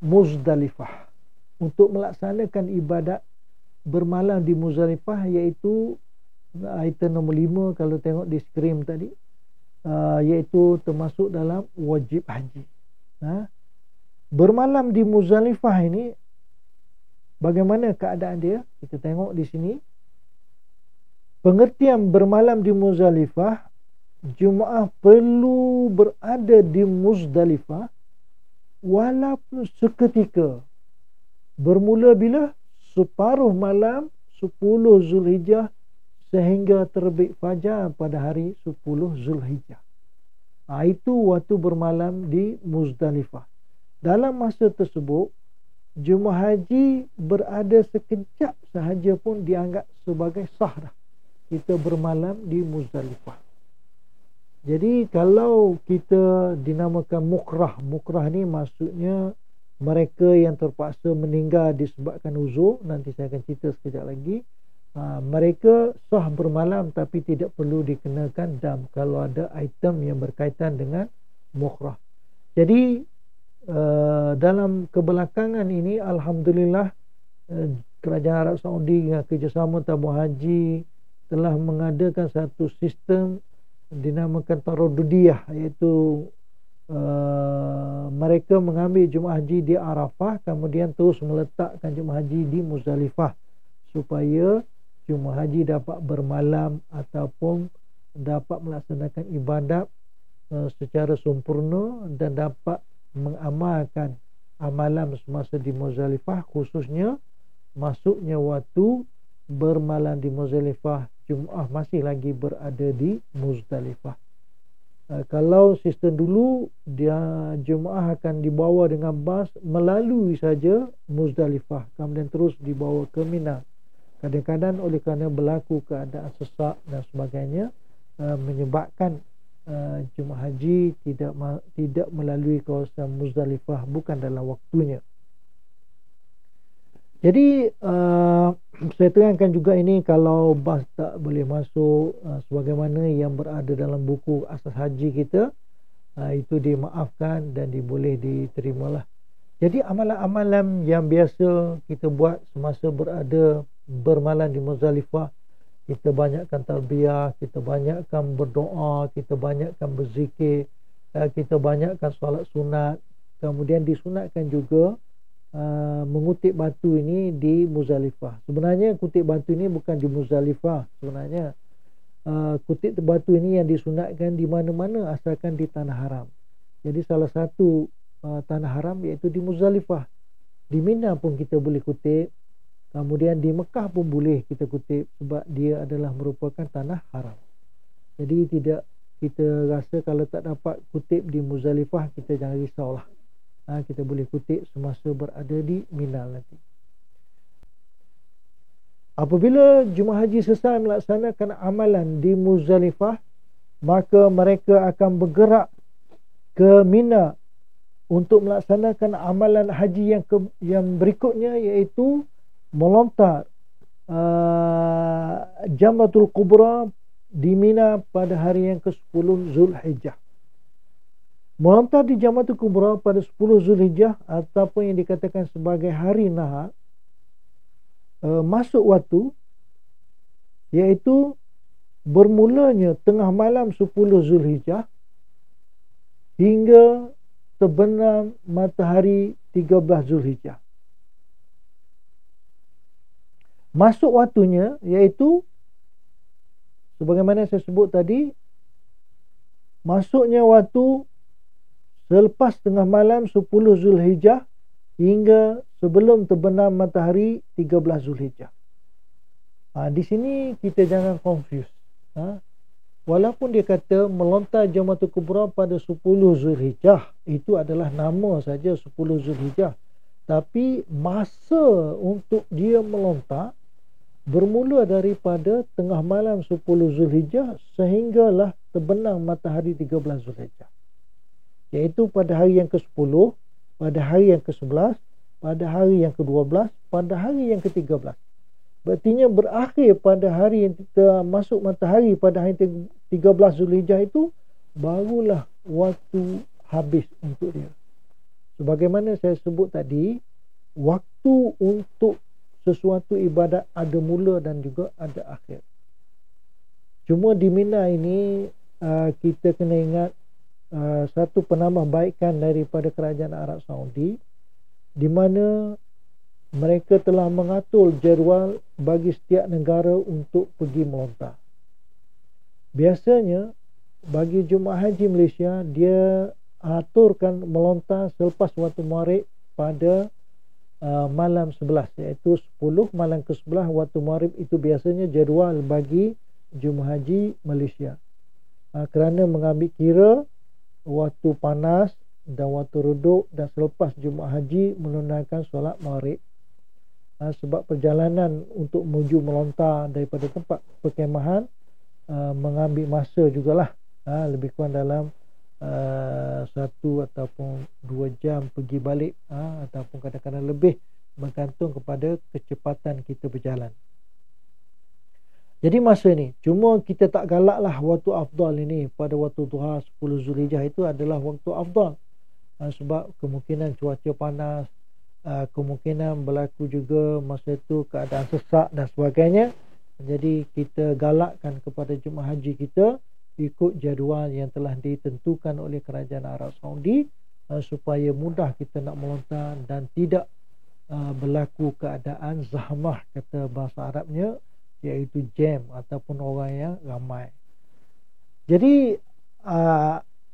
Muzdalifah untuk melaksanakan ibadat bermalam di Muzdalifah, iaitu item nombor 5 kalau tengok di skrin tadi. iaitu termasuk dalam wajib haji. Bermalam di Muzdalifah ini bagaimana keadaan dia? Kita tengok di sini. Pengertian bermalam di Muzdalifah, jemaah perlu berada di Muzdalifah walaupun seketika. Bermula bila? Separuh malam 10 Zulhijjah sehingga terbit fajar pada hari 10 Zulhijjah. Itu waktu bermalam di Muzdalifah. Dalam masa tersebut, jemaah haji berada sekejap sahaja pun dianggap sebagai sah dah. Kita bermalam di Muzdalifah. Jadi kalau kita dinamakan mukrah, mukrah ni maksudnya mereka yang terpaksa meninggal disebabkan uzur, nanti saya akan cerita sekejap lagi. Mereka sah bermalam tapi tidak perlu dikenakan dam kalau ada item yang berkaitan dengan mukrah. Jadi dalam kebelakangan ini alhamdulillah kerajaan Arab Saudi dengan kerjasama tabung haji telah mengadakan satu sistem dinamakan taradudiyah, iaitu mereka mengambil jemaah haji di Arafah kemudian terus meletakkan jemaah haji di Muzdalifah supaya jemaah haji dapat bermalam ataupun dapat melaksanakan ibadat secara sempurna dan dapat mengamalkan amalan semasa di Muzdalifah, khususnya masuknya waktu bermalam di Muzdalifah, jemaah masih lagi berada di Muzdalifah. Kalau sistem dulu dia jemaah akan dibawa dengan bas melalui saja Muzdalifah kemudian terus dibawa ke Mina. Kadang-kadang oleh kerana berlaku keadaan sesak dan sebagainya menyebabkan jemaah haji tidak melalui kawasan Muzdalifah, bukan dalam waktunya. Jadi saya terangkan juga ini, kalau bas tak boleh masuk sebagaimana yang berada dalam buku asas haji kita, itu dimaafkan dan boleh diterimalah. Jadi amalan-amalan yang biasa kita buat semasa berada bermalam di Muzdalifah, kita banyakkan talbiyah, kita banyakkan berdoa, kita banyakkan berzikir, kita banyakkan solat sunat. Kemudian disunatkan juga mengutip batu ini di Muzdalifah. Sebenarnya kutip batu ini bukan di Muzdalifah. Sebenarnya kutip batu ini yang disunatkan di mana-mana asalkan di tanah haram. Jadi salah satu tanah haram iaitu di Muzdalifah. Di Mina pun kita boleh kutip. Kemudian di Mekah pun boleh kita kutip sebab dia adalah merupakan tanah haram. Jadi tidak kita rasa kalau tak dapat kutip di Muzdalifah, kita jangan risaulah. Kita boleh kutip semasa berada di Mina nanti. Apabila jemaah haji selesai melaksanakan amalan di Muzdalifah, maka mereka akan bergerak ke Mina untuk melaksanakan amalan haji yang berikutnya, iaitu melontar Jamratul Kubra di Mina pada hari yang ke-10 Zulhijjah. Melontar di Jamratul Kubra pada 10 Zulhijjah ataupun yang dikatakan sebagai hari Nahar, masuk waktu iaitu bermulanya tengah malam 10 Zulhijjah hingga terbenam matahari 13 Zulhijjah. Masuk waktunya iaitu sebagaimana saya sebut tadi, masuknya waktu selepas tengah malam 10 Zulhijjah hingga sebelum terbenam matahari 13 Zulhijjah. Di sini kita jangan confuse. Walaupun dia kata melontar Jamratul Kubra pada 10 Zulhijjah, itu adalah nama saja 10 Zulhijjah. Tapi masa untuk dia melontar bermula daripada tengah malam 10 Zulhijjah sehinggalah terbenam matahari 13 Zulhijjah. Iaitu pada hari yang ke-10, pada hari yang ke-11, pada hari yang ke-12, pada hari yang ke-13. Berartinya berakhir pada hari yang kita masuk matahari pada hari 13 Zulhijjah itu, barulah waktu habis untuk dia. Sebagaimana saya sebut tadi, waktu untuk sesuatu ibadat ada mula dan juga ada akhir. Cuma di Mina ini kita kena ingat satu penambahbaikan daripada kerajaan Arab Saudi, di mana mereka telah mengatur jadual bagi setiap negara untuk pergi melontar. Biasanya bagi jemaah haji Malaysia, dia aturkan melontar selepas waktu maghrib pada malam 11, iaitu 10 malam ke-11 waktu maghrib. Itu biasanya jadual bagi jemaah haji Malaysia, kerana mengambil kira waktu panas dan waktu redup dan selepas jemaah haji menunaikan solat maghrib. Sebab perjalanan untuk menuju melontar daripada tempat perkemahan mengambil masa jugalah, lebih kurang dalam 1 ataupun 2 jam pergi balik, ataupun kadang-kadang lebih, bergantung kepada kecepatan kita berjalan. Jadi masa ni, cuma kita tak galaklah waktu afdal ini. Pada waktu duha 10 Zulhijjah itu adalah waktu afdal, sebab kemungkinan cuaca panas, kemungkinan berlaku juga masa itu keadaan sesak dan sebagainya. Jadi kita galakkan kepada jemaah haji kita ikut jadual yang telah ditentukan oleh kerajaan Arab Saudi, supaya mudah kita nak melontar dan tidak berlaku keadaan zahmah, kata bahasa Arabnya, iaitu jam ataupun orang yang ramai. Jadi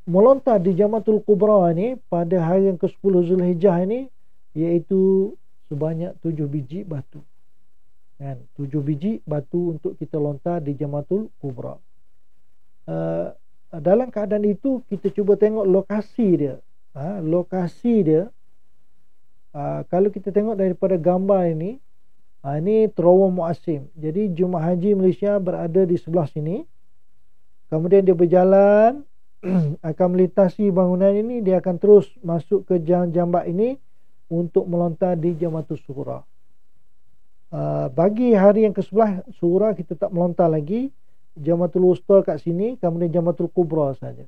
melontar di Jamratul Kubra ni pada hari yang ke-10 Zulhijjah ini, iaitu sebanyak 7 biji batu. 7 biji batu untuk kita lontar di Jamratul Kubra. Dalam keadaan itu, kita cuba tengok lokasi dia. Lokasi dia, kalau kita tengok daripada gambar ini, ini Terowong Muasim. Jadi jemaah haji Malaysia berada di sebelah sini. Kemudian dia berjalan akan melintasi bangunan ini, dia akan terus masuk ke jambak ini untuk melontar di Jamratul Sughra. Bagi hari yang ke-11 Sughra kita tak melontar lagi. Jamratul Wusta kat sini, kemudian Jamratul Kubra saja.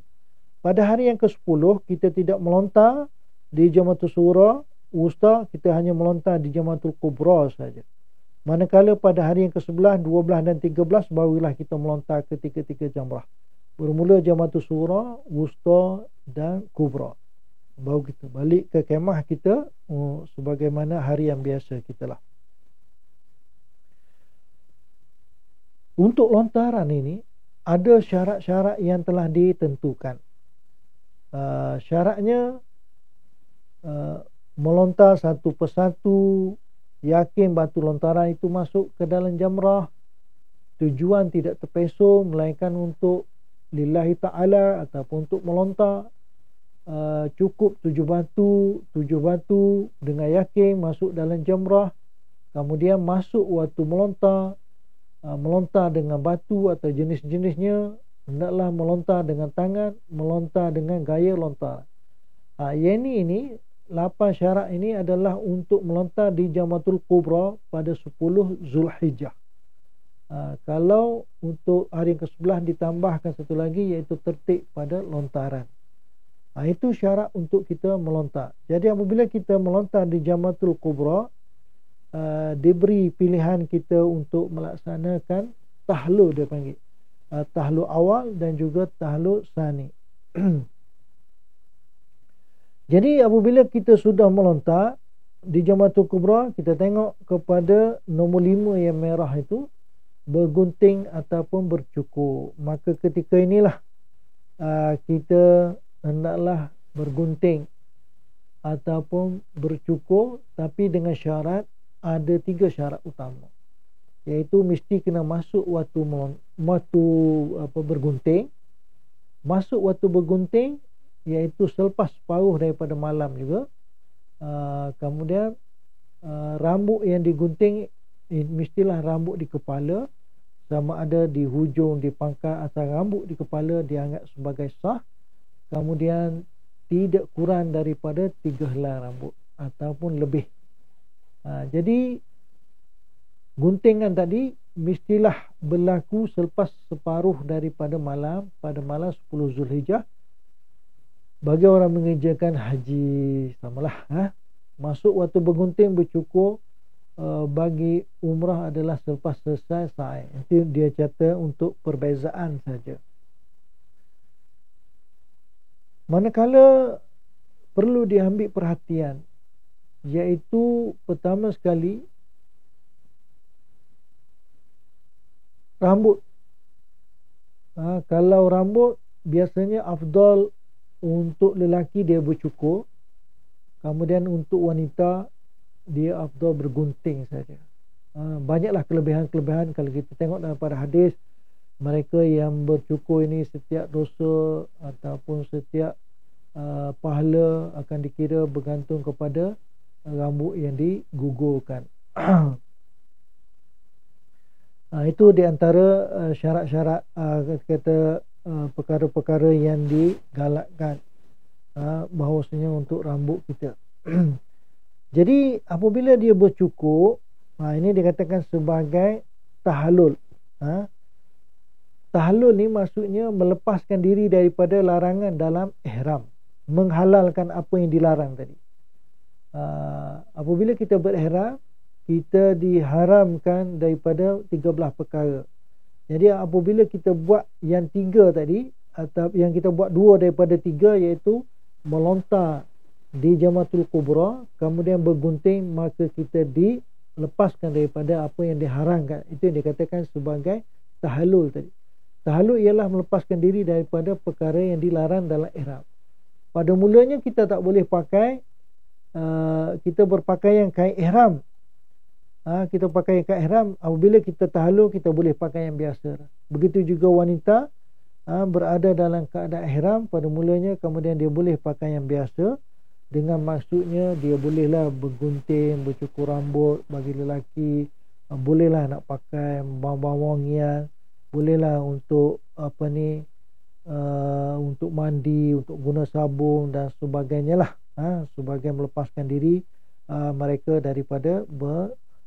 Pada hari yang ke-10 kita tidak melontar di Jamratul Sughra, Wusta, kita hanya melontar di Jamratul Kubra saja. Manakala pada hari yang ke-11, 12 dan 13 barulah kita melontar ketiga-tiga jamrah. Bermula Jamratul Sughra, Wusta dan Kubra. Baru kita balik ke kemah kita sebagaimana hari yang biasa kita lah. Untuk lontaran ini ada syarat-syarat yang telah ditentukan. Syaratnya melontar satu persatu, yakin batu lontaran itu masuk ke dalam jamrah, tujuan tidak terpesong melainkan untuk lillahi ta'ala ataupun untuk melontar, cukup 7 batu dengan yakin masuk dalam jamrah. Kemudian masuk waktu melontar dengan batu atau jenis-jenisnya, hendaklah melontar dengan tangan, melontar dengan gaya lontar. Ini 8 syarat ini adalah untuk melontar di Jamratul Kubra pada 10 Zulhijjah. Kalau untuk hari ke-11 ditambahkan satu lagi, iaitu tertib pada lontaran. Itu syarat untuk kita melontar. Jadi apabila kita melontar di Jamratul Kubra, diberi pilihan kita untuk melaksanakan tahlul, dia panggil tahlul awal dan juga tahlul sani. Jadi apabila kita sudah melontar di Jamratul Kubra, kita tengok kepada nombor 5 yang merah itu bergunting ataupun bercukur. Maka ketika inilah kita hendaklah bergunting ataupun bercukur, tapi dengan syarat, ada 3 syarat utama, iaitu mesti kena masuk waktu bergunting. Masuk waktu bergunting iaitu selepas separuh daripada malam juga. Kemudian rambut yang digunting mestilah rambut di kepala, sama ada di hujung, di pangkal atau rambut di kepala dianggap sebagai sah. Kemudian tidak kurang daripada 3 helai rambut ataupun lebih. Jadi guntingan tadi mestilah berlaku selepas separuh daripada malam, pada malam 10 Zulhijjah. Bagi orang mengerjakan haji, samalah. Masuk waktu bergunting, bercukur bagi umrah adalah selepas selesai sa'i. Itu dia kata untuk perbezaan saja. Manakala perlu diambil perhatian, iaitu pertama sekali rambut. Kalau rambut biasanya afdal untuk lelaki dia bercukur, kemudian untuk wanita dia afdal bergunting saja. Banyaklah kelebihan-kelebihan kalau kita tengok daripada hadis, mereka yang bercukur ini setiap dosa ataupun setiap pahala akan dikira bergantung kepada rambut yang digugurkan. Itu di antara syarat-syarat kata perkara-perkara yang digalakkan bahawasanya untuk rambut kita. Jadi apabila dia bercukur, ini dikatakan sebagai tahallul. Tahallul ni maksudnya melepaskan diri daripada larangan dalam ihram, menghalalkan apa yang dilarang tadi. Apabila kita berihram, kita diharamkan daripada 13 perkara. Jadi apabila kita buat yang 3 tadi, atau yang kita buat 2 daripada 3, iaitu melontar di Jamratul Kubra, kemudian bergunting, maka kita dilepaskan daripada apa yang diharamkan. Itu yang dikatakan sebagai tahallul tadi. Tahallul ialah melepaskan diri daripada perkara yang dilarang dalam ihram. Pada mulanya kita tak boleh pakai, kita berpakaian kain ihram. Kita pakai kain ihram. Apabila kita tahallul, kita boleh pakai yang biasa. Begitu juga wanita berada dalam keadaan ihram pada mulanya, kemudian dia boleh pakai yang biasa, dengan maksudnya dia bolehlah bergunting, bercukur rambut. Bagi lelaki bolehlah nak pakai bawang-bawangian, bolehlah untuk untuk mandi, untuk guna sabun dan sebagainya lah, sebagai melepaskan diri mereka daripada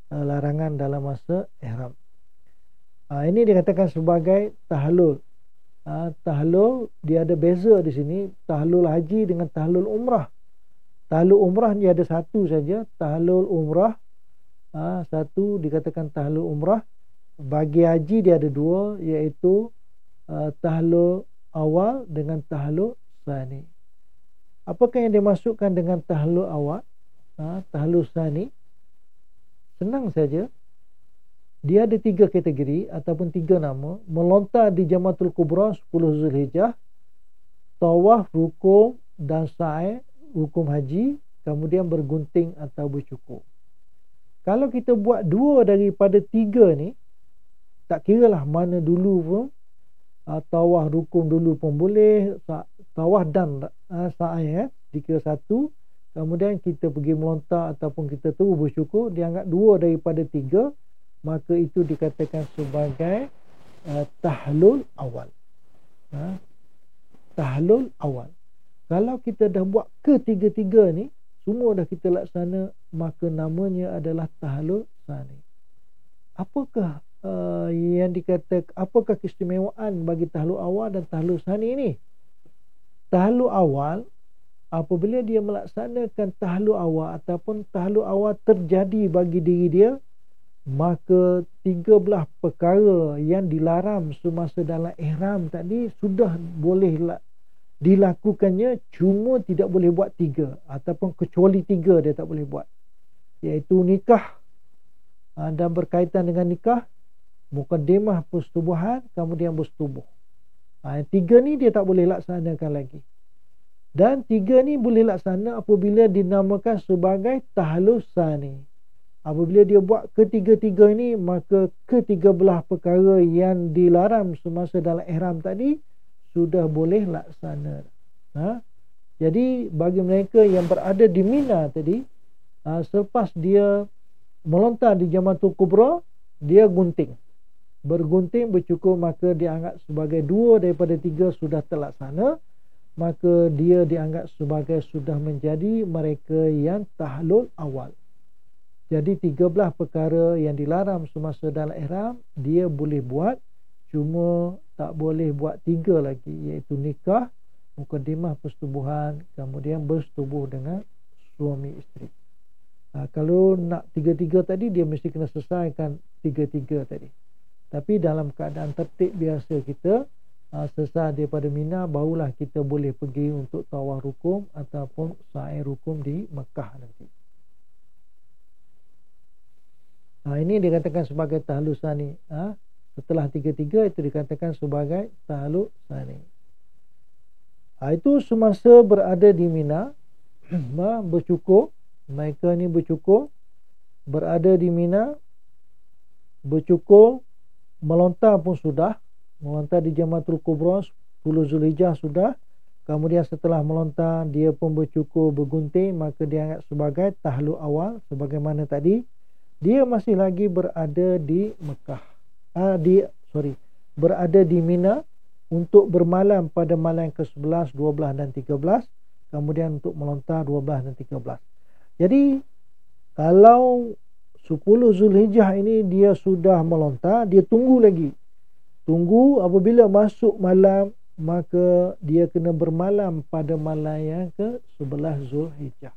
larangan dalam masa ihram. Ini dikatakan sebagai tahallul. Tahallul dia ada beza di sini, tahallul haji dengan tahallul umrah. Tahallul umrah ni ada satu saja, tahallul umrah. Satu dikatakan tahallul umrah. Bagi haji dia ada 2, iaitu tahallul awal dengan tahallul tsani. Apakah yang dimasukkan dengan tahallul awal? Tahallul tsani senang saja. Dia ada 3 kategori ataupun 3 nama. Melontar di Jamratul Kubra 10 Zulhijjah, tawaf, rukun dan sa'i, rukun haji, kemudian bergunting atau bercukur. Kalau kita buat 2 daripada 3 ni, tak kiralah mana dulu pun, tawaf, rukun dulu pun boleh, tawaf dan sa'i dikira satu. Kemudian kita pergi melontar ataupun kita terus bersyukur, dianggap 2 daripada 3, maka itu dikatakan sebagai tahallul awal. Tahallul awal. Kalau kita dah buat ketiga-tiga ni, semua dah kita laksana, maka namanya adalah tahallul tsani. Apakah yang dikatakan, apakah keistimewaan bagi tahallul awal dan tahallul tsani ni? Tahallul awal, apabila dia melaksanakan tahallul awal ataupun tahallul awal terjadi bagi diri dia, maka 13 perkara yang dilarang semasa dalam ihram tadi sudah boleh dilakukannya, cuma tidak boleh buat 3 ataupun kecuali 3 dia tak boleh buat, iaitu nikah dan berkaitan dengan nikah, mukaddimah persetubuhan, kemudian bersetubuh. 3 ni dia tak boleh laksanakan lagi. Dan 3 ni boleh laksana apabila dinamakan sebagai tahallul tsani. Apabila dia buat ketiga-tiga ini, maka ke-13 perkara yang dilarang semasa dalam ihram tadi sudah boleh laksana. Jadi bagi mereka yang berada di Mina tadi, selepas dia melontar di Jamratul Kubra, dia gunting, bergunting, bercukur, maka dianggap sebagai 2 daripada 3 sudah terlaksana. Maka dia dianggap sebagai sudah menjadi mereka yang tahallul awal. Jadi 13 perkara yang dilarang semasa dalam ihram dia boleh buat, cuma tak boleh buat 3 lagi, iaitu nikah, mukaddimah persetubuhan, kemudian bersetubuh dengan suami isteri. Kalau nak 3-3 tadi, dia mesti kena selesaikan 3-3 tadi. Tapi dalam keadaan tertib biasa kita, selesai daripada Mina, barulah kita boleh pergi untuk tawaf rukun ataupun sa'i rukun di Mekah nanti. Ini dikatakan sebagai tahlul sani. Setelah tiga-tiga itu dikatakan sebagai tahlul sani. Itu semasa berada di Mina, bercukur. Mereka ni bercukur, berada di Mina, bercukur, melontar pun sudah. Melontar di Jamratul Kubra 10 Zulhijjah sudah. Kemudian setelah melontar, dia pun bercukur, bergunting, maka dianggap sebagai tahlul awal. Sebagaimana tadi, dia masih lagi berada di Mekah. Berada di Mina untuk bermalam pada malam ke-11, 12 dan 13. Kemudian untuk melontar 12 dan 13. Jadi, kalau 10 Zulhijjah ini dia sudah melontar, dia tunggu lagi. Tunggu apabila masuk malam, maka dia kena bermalam pada malam yang ke-11 Zulhijjah.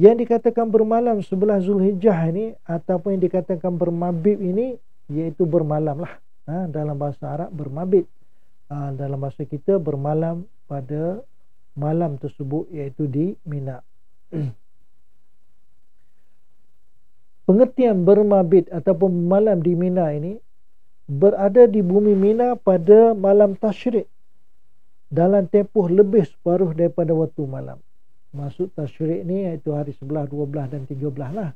Yang dikatakan bermalam 11 Zulhijjah ini, ataupun yang dikatakan bermabit ini, iaitu bermalam lah. Dalam bahasa Arab bermabit. Dalam bahasa kita bermalam pada malam tersebut, iaitu di Mina. Pengertian bermabit ataupun malam di Mina ini, berada di bumi Mina pada malam tasyrik dalam tempoh lebih separuh daripada waktu malam. Maksud tasyrik ni iaitu hari 11, 12 dan 13 lah.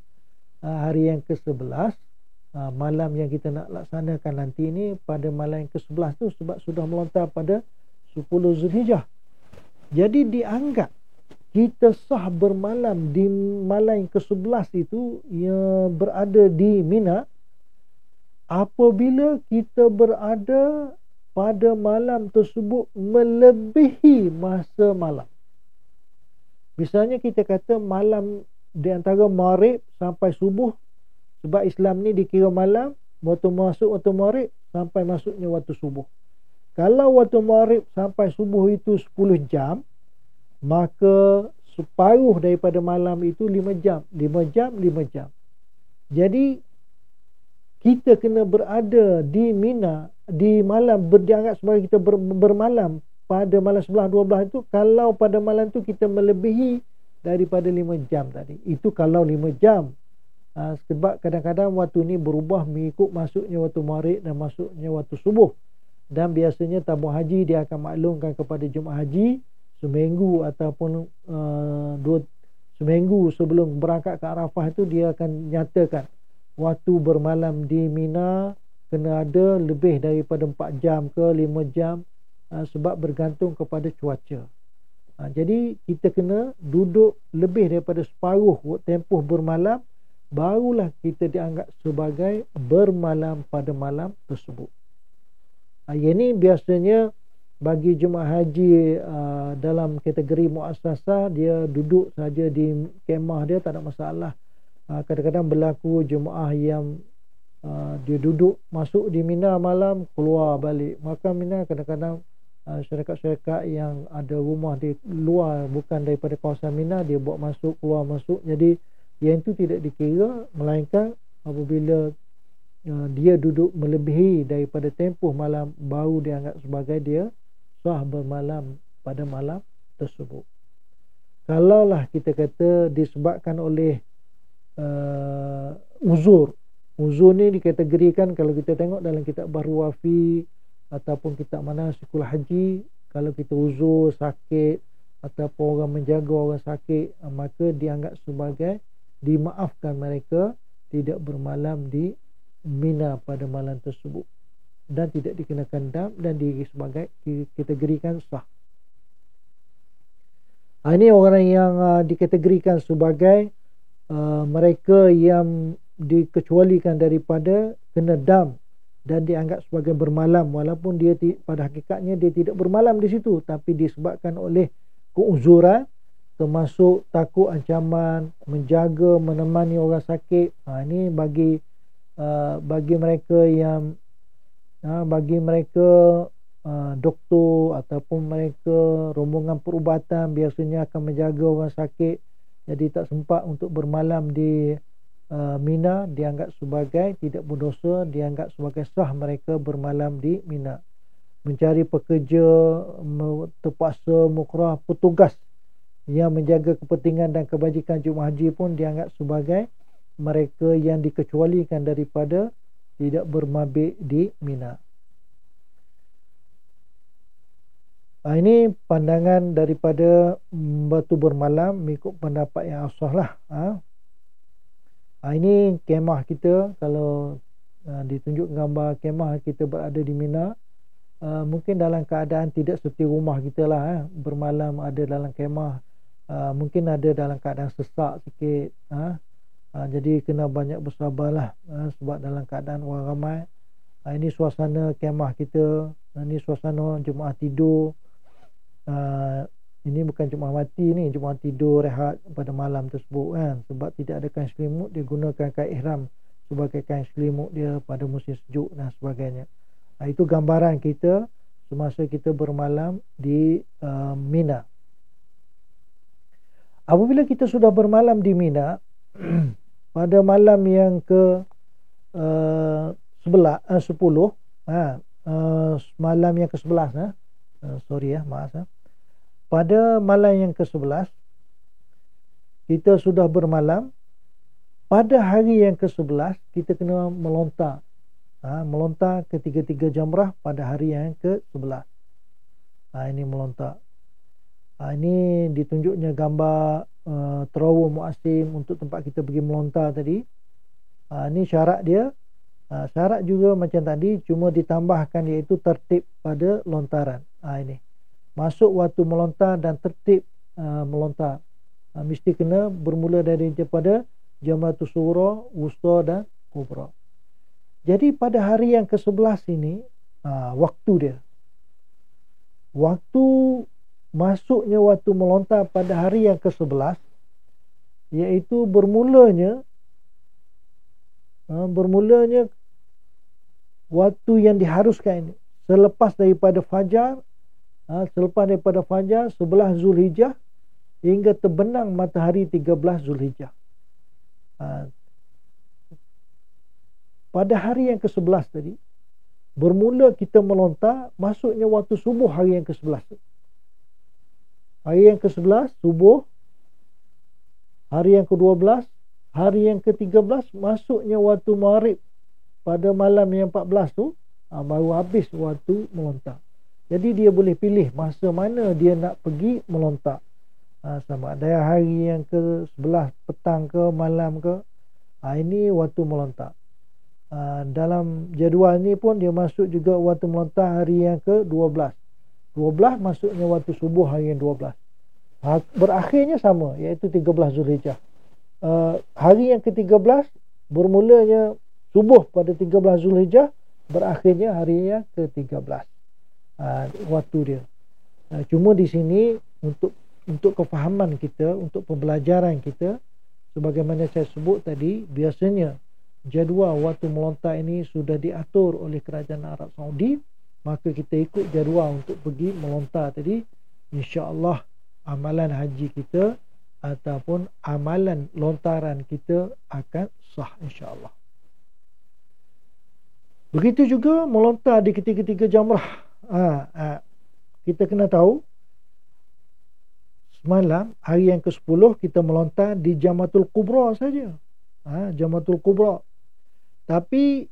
Hari yang ke-11, malam yang kita nak laksanakan nanti ni pada malam yang ke-11 tu, sebab sudah melontar pada 10 Zulhijjah. Jadi dianggap kita sah bermalam di malam yang ke-11 itu yang berada di Mina apabila kita berada pada malam tersebut melebihi masa malam. Misalnya kita kata malam di antara Maghrib sampai subuh, sebab Islam ni dikira malam, waktu masuk waktu Maghrib sampai masuknya waktu subuh. Kalau waktu Maghrib sampai subuh itu 10 jam, maka separuh daripada malam itu 5 jam. 5 jam, 5 jam. Jadi kita kena berada di Mina di malam, dianggap sebagai kita bermalam pada malam 11, 12 itu, kalau pada malam itu kita melebihi daripada 5 jam tadi. Itu kalau 5 jam. Sebab kadang-kadang waktu ni berubah mengikut masuknya waktu Maghrib dan masuknya waktu subuh. Dan biasanya tabung haji dia akan maklumkan kepada jemaah haji seminggu ataupun seminggu sebelum berangkat ke Arafah itu, dia akan nyatakan waktu bermalam di Mina kena ada lebih daripada 4 jam ke 5 jam, sebab bergantung kepada cuaca. Jadi kita kena duduk lebih daripada separuh tempoh bermalam, barulah kita dianggap sebagai bermalam pada malam tersebut. Yang ini biasanya bagi jemaah haji dalam kategori muassasah, dia duduk saja di kemah dia, tak ada masalah. Kadang-kadang berlaku jemaah yang dia duduk masuk di Mina malam, keluar balik. Maka Mina kadang-kadang syarikat-syarikat yang ada rumah di luar, bukan daripada kawasan Mina, dia buat masuk, keluar masuk. Jadi yang itu tidak dikira, melainkan apabila dia duduk melebihi daripada tempoh malam, baru dianggap sebagai dia sah bermalam pada malam tersebut. Kalaulah kita kata disebabkan oleh uzur ni dikategorikan, kalau kita tengok dalam kitab Bahru Wafi ataupun kitab Manasikul Haji, kalau kita uzur, sakit ataupun orang menjaga orang sakit, maka dianggap sebagai dimaafkan mereka tidak bermalam di Mina pada malam tersebut dan tidak dikenakan dam dan dikategorikan sah. Ini orang yang dikategorikan sebagai mereka yang dikecualikan daripada kena dam dan dianggap sebagai bermalam, walaupun dia pada hakikatnya dia tidak bermalam di situ, tapi disebabkan oleh keuzuran, termasuk takut ancaman, menjaga, menemani orang sakit. Ini bagi mereka yang bagi mereka doktor ataupun mereka rombongan perubatan biasanya akan menjaga orang sakit, jadi tak sempat untuk bermalam di Mina, dianggap sebagai tidak berdosa, dianggap sebagai sah mereka bermalam di Mina. mencari pekerja, terpaksa mukrah, petugas yang menjaga kepentingan dan kebajikan jemaah haji pun dianggap sebagai mereka yang dikecualikan daripada tidak bermabit di Mina. Ini pandangan daripada batu bermalam mengikut pendapat yang asah lah. Ini kemah kita. Kalau ditunjuk gambar kemah kita berada di Mina, mungkin dalam keadaan tidak seperti rumah kita lah. Bermalam ada dalam kemah, mungkin ada dalam keadaan sesak sikit. Jadi kena banyak bersabar lah, sebab dalam keadaan orang ramai. Ini suasana kemah kita. Ini suasana jemaah tidur. Ini bukan jemaah mati ni, jemaah tidur rehat pada malam tersebut kan. Sebab tidak ada kain selimut, dia gunakan kain ihram sebagai kain selimut dia pada musim sejuk dan sebagainya. Itu gambaran kita semasa kita bermalam di Mina. Apabila kita sudah bermalam di Mina pada malam yang ke 10, malam yang ke 11, maaf. Pada malam yang ke-11 kita sudah bermalam. Pada hari yang ke-11 kita kena melontar. Melontar ketiga-tiga jamrah pada hari yang ke-11. Ini melontar. Ini ditunjuknya gambar terawih muasim untuk tempat kita pergi melontar tadi. Ini syarat dia. Syarat juga macam tadi, cuma ditambahkan iaitu tertib pada lontaran. Ini masuk waktu melontar dan tertib melontar. Mesti kena bermula daripada Jamratus Sughra, Wusta dan Kubra. Jadi pada hari yang ke-11 ini, waktu dia, waktu masuknya waktu melontar pada hari yang ke-11, iaitu bermulanya waktu yang diharuskan ini selepas daripada fajar. Selepas daripada fajar 11 Zulhijjah hingga terbenam matahari 13 Zulhijjah. Pada hari yang ke-11 tadi, bermula kita melontar, masuknya waktu subuh hari yang ke-11. Hari yang ke-11 subuh, hari yang ke-12, hari yang ke-13 masuknya waktu maghrib. Pada malam yang 14 tu baru habis waktu melontar. Jadi dia boleh pilih masa mana dia nak pergi melontar. Sama ada hari yang ke-11 petang ke malam ke. Ini waktu melontar. Dalam jadual ni pun dia masuk juga waktu melontar hari yang ke-12. 12 masuknya waktu subuh hari yang 12. Berakhirnya sama, iaitu 13 Zulhijjah. Hari yang ke-13 bermulanya subuh pada 13 Zulhijjah, berakhirnya hari yang ke-13. Waktu dia. Cuma di sini untuk kefahaman kita, untuk pembelajaran kita, sebagaimana saya sebut tadi, biasanya jadual waktu melontar ini sudah diatur oleh kerajaan Arab Saudi, maka kita ikut jadual untuk pergi melontar tadi. InsyaAllah amalan haji kita ataupun amalan lontaran kita akan sah insyaAllah. Begitu juga melontar di ketiga-tiga jamrah. Kita kena tahu, semalam hari yang ke-10 kita melontar di Jamratul Kubra saja. Jamratul Kubra. Tapi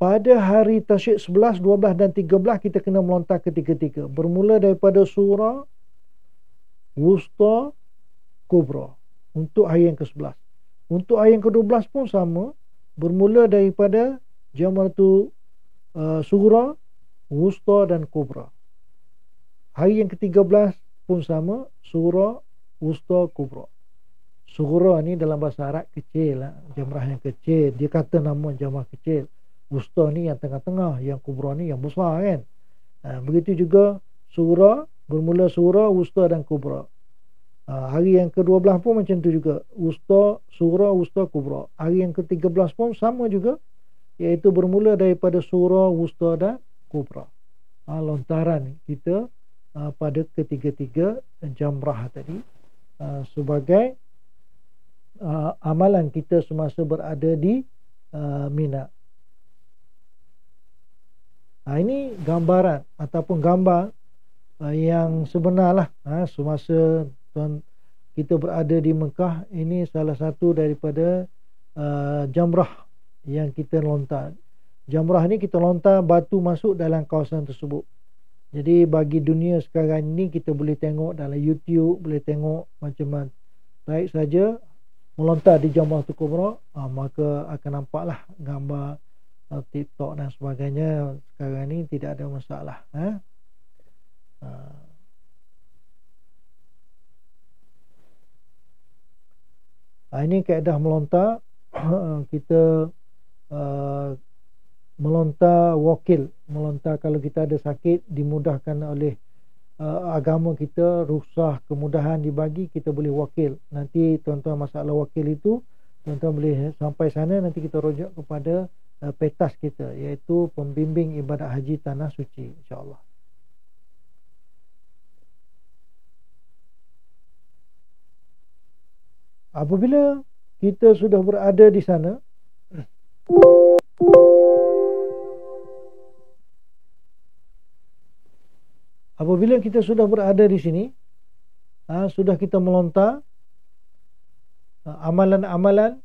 pada hari Tasyrik 11, 12 dan 13 kita kena melontar ketiga-tiga. Bermula daripada Sughra, Wusta, Kubra. Untuk hari yang ke-11. Untuk hari yang ke-12 pun sama. Bermula daripada Jamratul Sughra, Wusta dan Kubra. Hari yang ke-13 pun sama, Sughra, Wusta, Kubra. Sughra ni dalam bahasa Arab kecil lah, jamrah yang kecil. Dia kata nama jamrah kecil. Wusta ni yang tengah-tengah, yang Kubra ni yang besar kan. Begitu juga Sughra, bermula Sughra, Wusta dan Kubra. Hari yang ke-12 pun macam tu juga, Wusta, Sughra, Wusta, Kubra. Hari yang ke-13 pun sama juga, iaitu bermula daripada Sughra, Wusta dan Kubra. Lontaran kita pada ketiga-tiga jamrah tadi sebagai amalan kita semasa berada di Mina. Ini gambaran ataupun gambar yang sebenarlah. Semasa kita berada di Mekah, ini salah satu daripada jamrah yang kita lontar. Jamrah ni kita lontar batu masuk dalam kawasan tersebut. Jadi bagi dunia sekarang ni kita boleh tengok dalam YouTube, boleh tengok macam-macam. Baik saja melontar di Jamratul Kubra, maka akan nampaklah gambar TikTok dan sebagainya. Sekarang ni tidak ada masalah. Ini kaedah melontar. Kita melontar wakil. Melontar kalau kita ada sakit, dimudahkan oleh agama kita, rukhsah, kemudahan dibagi, kita boleh wakil. Nanti tuan-tuan masalah wakil itu, tuan-tuan boleh sampai sana, nanti kita rujuk kepada petas kita, iaitu pembimbing ibadat haji tanah suci, insyaAllah. Apabila kita sudah berada di sana, apabila kita sudah berada di sini, sudah kita melontar amalan-amalan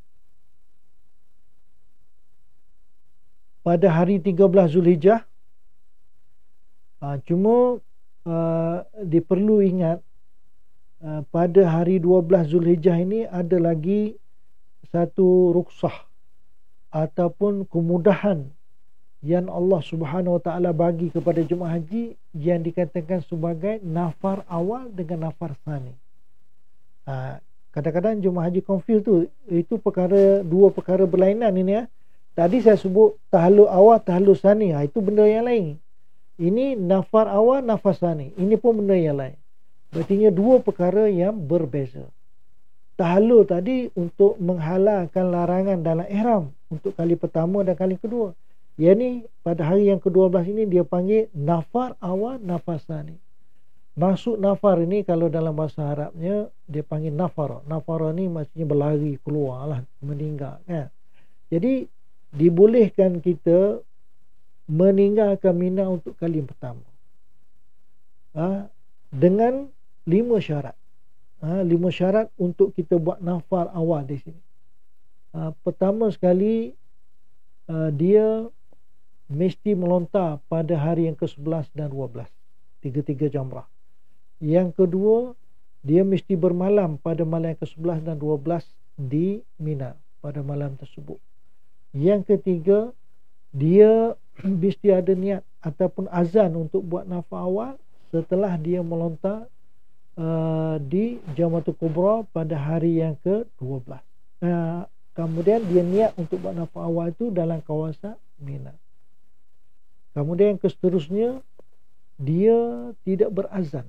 pada hari 13 Zulhijjah. Cuma diperlu ingat, pada hari 12 Zulhijjah ini ada lagi satu rukhsah ataupun kemudahan yang Allah Subhanahu Wa Taala bagi kepada jemaah haji, yang dikatakan sebagai nafar awal dengan nafar sani. Kadang-kadang jemaah haji confuse tu, itu dua perkara berlainan ini. Tadi saya sebut tahallul awal, tahallul sani, itu benda yang lain. Ini nafar awal, nafar sani, ini pun benda yang lain. Berarti dua perkara yang berbeza. Tahallul tadi untuk menghalalkan larangan dalam ihram untuk kali pertama dan kali kedua. Yang ni pada hari yang ke-12 ini dia panggil nafar awal, nafar sani. Maksud nafar ini kalau dalam bahasa Arabnya dia panggil nafara. Nafara ni maksudnya berlari, keluar lah, meninggal kan. Jadi dibolehkan kita meninggalkan Mina untuk kali yang pertama. Dengan 5 syarat. 5 syarat untuk kita buat nafar awal di sini. Pertama sekali, dia mesti melontar pada hari yang ke-11 dan 12. 3 jamrah. Yang kedua, dia mesti bermalam pada malam yang ke-11 dan 12 di Mina pada malam tersebut. Yang ketiga, dia mesti ada niat ataupun azan untuk buat nafar awal setelah dia melontar di Jamratul Kubra pada hari yang ke-12. Kemudian dia niat untuk buat nafar awal itu dalam kawasan Mina. Kemudian yang seterusnya, dia tidak berazan.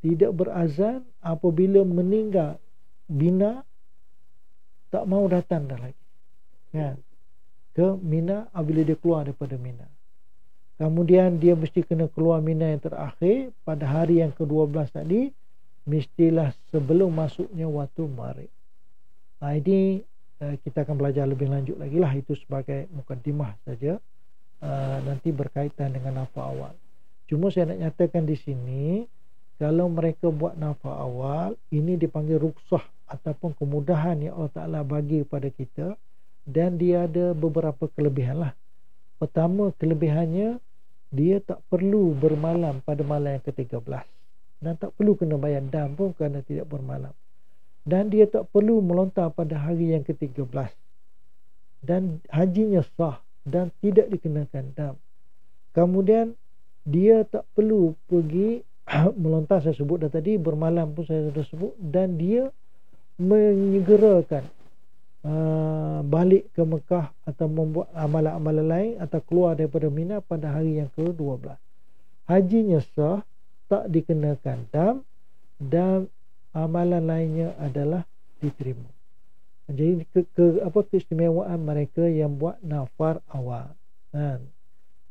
Tidak berazan apabila meninggal Mina, tak mau datang dah lagi ke Mina apabila dia keluar daripada Mina. Kemudian dia mesti kena keluar Mina yang terakhir pada hari yang ke-12 tadi, mestilah sebelum masuknya waktu Maghrib. Ini kita akan belajar lebih lanjut lagi lah, itu sebagai mukadimah saja. Nanti berkaitan dengan nafar awal. Cuma saya nak nyatakan di sini, kalau mereka buat nafar awal, ini dipanggil rukhsah ataupun kemudahan yang Allah Ta'ala bagi kepada kita, dan dia ada beberapa kelebihan lah. Pertama, kelebihannya dia tak perlu bermalam pada malam yang ke-13, dan tak perlu kena bayar dam pun kerana tidak bermalam, dan dia tak perlu melontar pada hari yang ke-13, dan hajinya sah dan tidak dikenakan dam. Kemudian dia tak perlu pergi melontar, saya sebut dah tadi, bermalam pun saya sudah sebut, dan dia menyegerakan balik ke Mekah atau membuat amalan-amalan lain atau keluar daripada Mina pada hari yang ke-12. Hajinya sah, tak dikenakan dam, dan amalan lainnya adalah diterima. Jadi keistimewaan mereka yang buat nafar awal.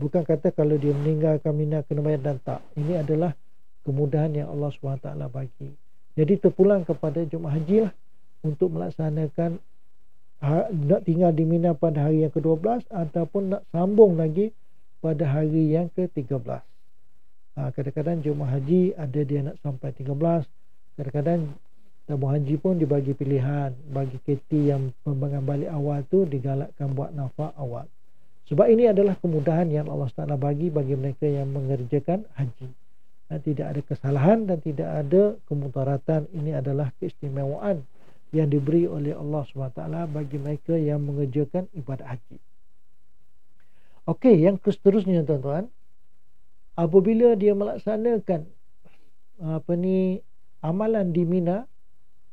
Bukan kata kalau dia meninggalkan Mina kena bayar dan tak. Ini adalah kemudahan yang Allah SWT bagi. Jadi terpulang kepada jemaah haji lah untuk melaksanakan nak tinggal di Mina pada hari yang ke-12 ataupun nak sambung lagi pada hari yang ke-13. Kadang-kadang jemaah haji ada dia nak sampai 13. Kadang-kadang tabung haji pun dibagi pilihan. Bagi KT yang pembangan balik awal tu digalakkan buat nafak awal. Sebab ini adalah kemudahan yang Allah SWT bagi mereka yang mengerjakan haji. Tidak ada kesalahan dan tidak ada kemudaratan. Ini adalah keistimewaan yang diberi oleh Allah SWT bagi mereka yang mengerjakan ibadat haji. Okey, yang seterusnya tuan-tuan, apabila dia melaksanakan amalan di Mina,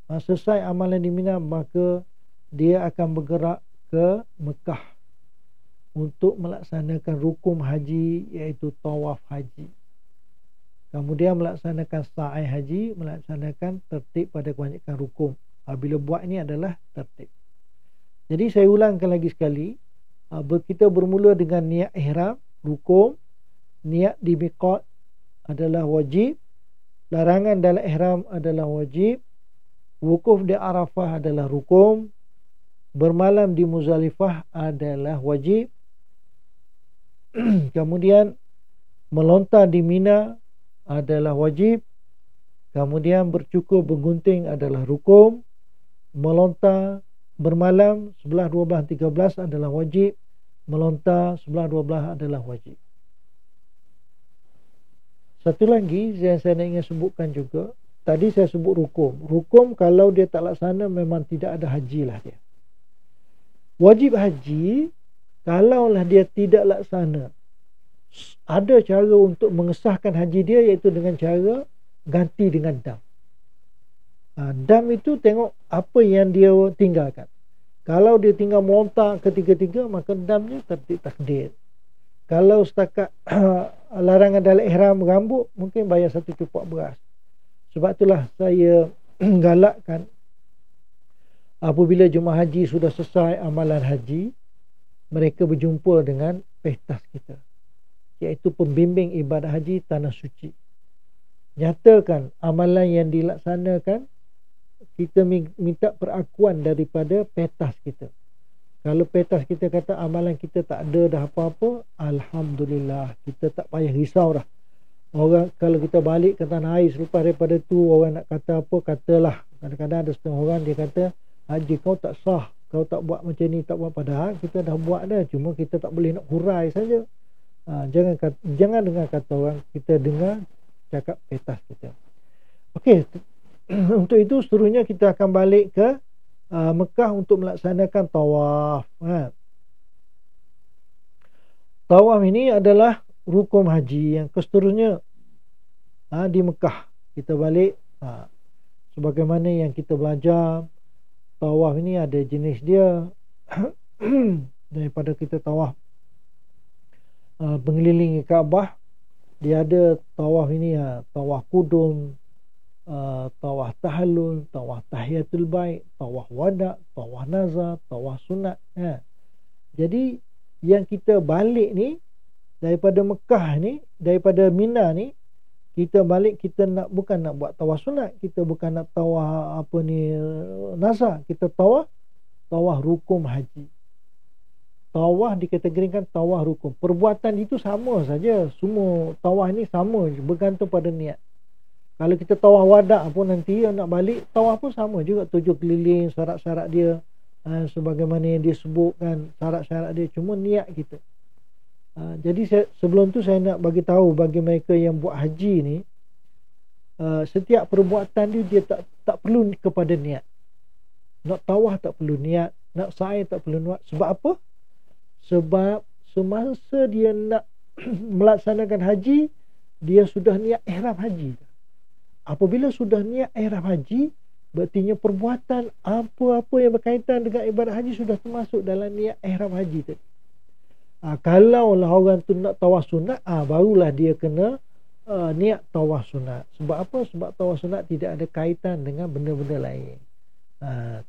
selesai amalan di Mina, maka dia akan bergerak ke Mekah untuk melaksanakan rukun haji, iaitu tawaf haji. Kemudian melaksanakan sa'i haji, melaksanakan tertib pada kebanyakan rukun. Bila buat ini adalah tertib. Jadi saya ulangkan lagi sekali, kita bermula dengan niat ihram, rukun, niat di miqat adalah wajib, larangan dalam ihram adalah wajib, wukuf di Arafah adalah rukun, bermalam di Muzdalifah adalah wajib, kemudian melontar di Mina adalah wajib, kemudian bercukur bergunting adalah rukun, melontar bermalam 11, 12, 13 adalah wajib, melontar 11, 12 adalah wajib. Satu lagi yang saya ingin sebutkan juga, tadi saya sebut rukun. Rukun kalau dia tak laksana memang tidak ada haji lah dia. Wajib haji, kalaulah dia tidak laksana, ada cara untuk mengesahkan haji dia, iaitu dengan cara ganti dengan dam. Dam itu tengok apa yang dia tinggalkan. Kalau dia tinggal melontar ketiga-tiga, maka damnya tertib takdir. Kalau setakat larangan dalam ihram rambut, mungkin bayar 1 cupak beras. Sebab itulah saya galakkan apabila jemaah haji sudah selesai amalan haji, mereka berjumpa dengan pehtas kita, iaitu pembimbing ibadat haji tanah suci. Nyatakan amalan yang dilaksanakan, kita minta perakuan daripada pehtas kita. Kalau pehtas kita kata amalan kita tak ada dah apa-apa, alhamdulillah, kita tak payah risau dah. Orang kalau kita balik ke tanah air selepas daripada tu, orang nak kata apa, katalah. Kadang-kadang ada setengah orang dia kata, haji kau tak sah, kau tak buat macam ni, tak buat. Padahal kita dah buat dah, cuma kita tak boleh nak hurai saja. Jangan dengar kata orang, kita dengar cakap pehtas kita. Okey, untuk itu seterusnya kita akan balik ke Mekah untuk melaksanakan tawaf. Tawaf ini adalah rukun haji yang seterusnya di Mekah. Kita balik sebagaimana yang kita belajar, tawaf ini ada jenis dia. Daripada kita tawaf mengelilingi Kaabah, dia ada tawaf ini, tawaf kudum, tawaf tahallul, tawaf tahiyatul bait, tawaf wada', tawaf nazar, tawaf sunat. Jadi yang kita balik ni daripada Mekah ni, daripada Mina ni, kita balik, kita nak bukan nak buat tawaf sunat, kita bukan nak tawaf nazar, kita tawaf rukun haji. Tawaf dikategorikan tawaf rukun. Perbuatan itu sama saja. Semua tawaf ni sama, bergantung pada niat. Kalau kita tawaf wada' pun nanti nak balik, tawaf pun sama juga, 7 keliling, syarat-syarat dia sebagaimana yang dia sebutkan, syarat-syarat dia, cuma niat kita. Jadi sebelum tu saya nak bagi tahu bagi mereka yang buat haji ni, setiap perbuatan dia tak perlu kepada niat. Nak tawaf tak perlu niat, nak sa'i tak perlu niat. Sebab apa? Sebab semasa dia nak melaksanakan haji, dia sudah niat ihram haji. Apabila sudah niat ihram haji, berartinya perbuatan apa-apa yang berkaitan dengan ibadat haji sudah termasuk dalam niat ihram haji tadi. Kalaulah orang tu nak tawaf sunat, barulah dia kena niat tawaf sunat. Sebab apa? Sebab tawaf sunat tidak ada kaitan dengan benda-benda lain.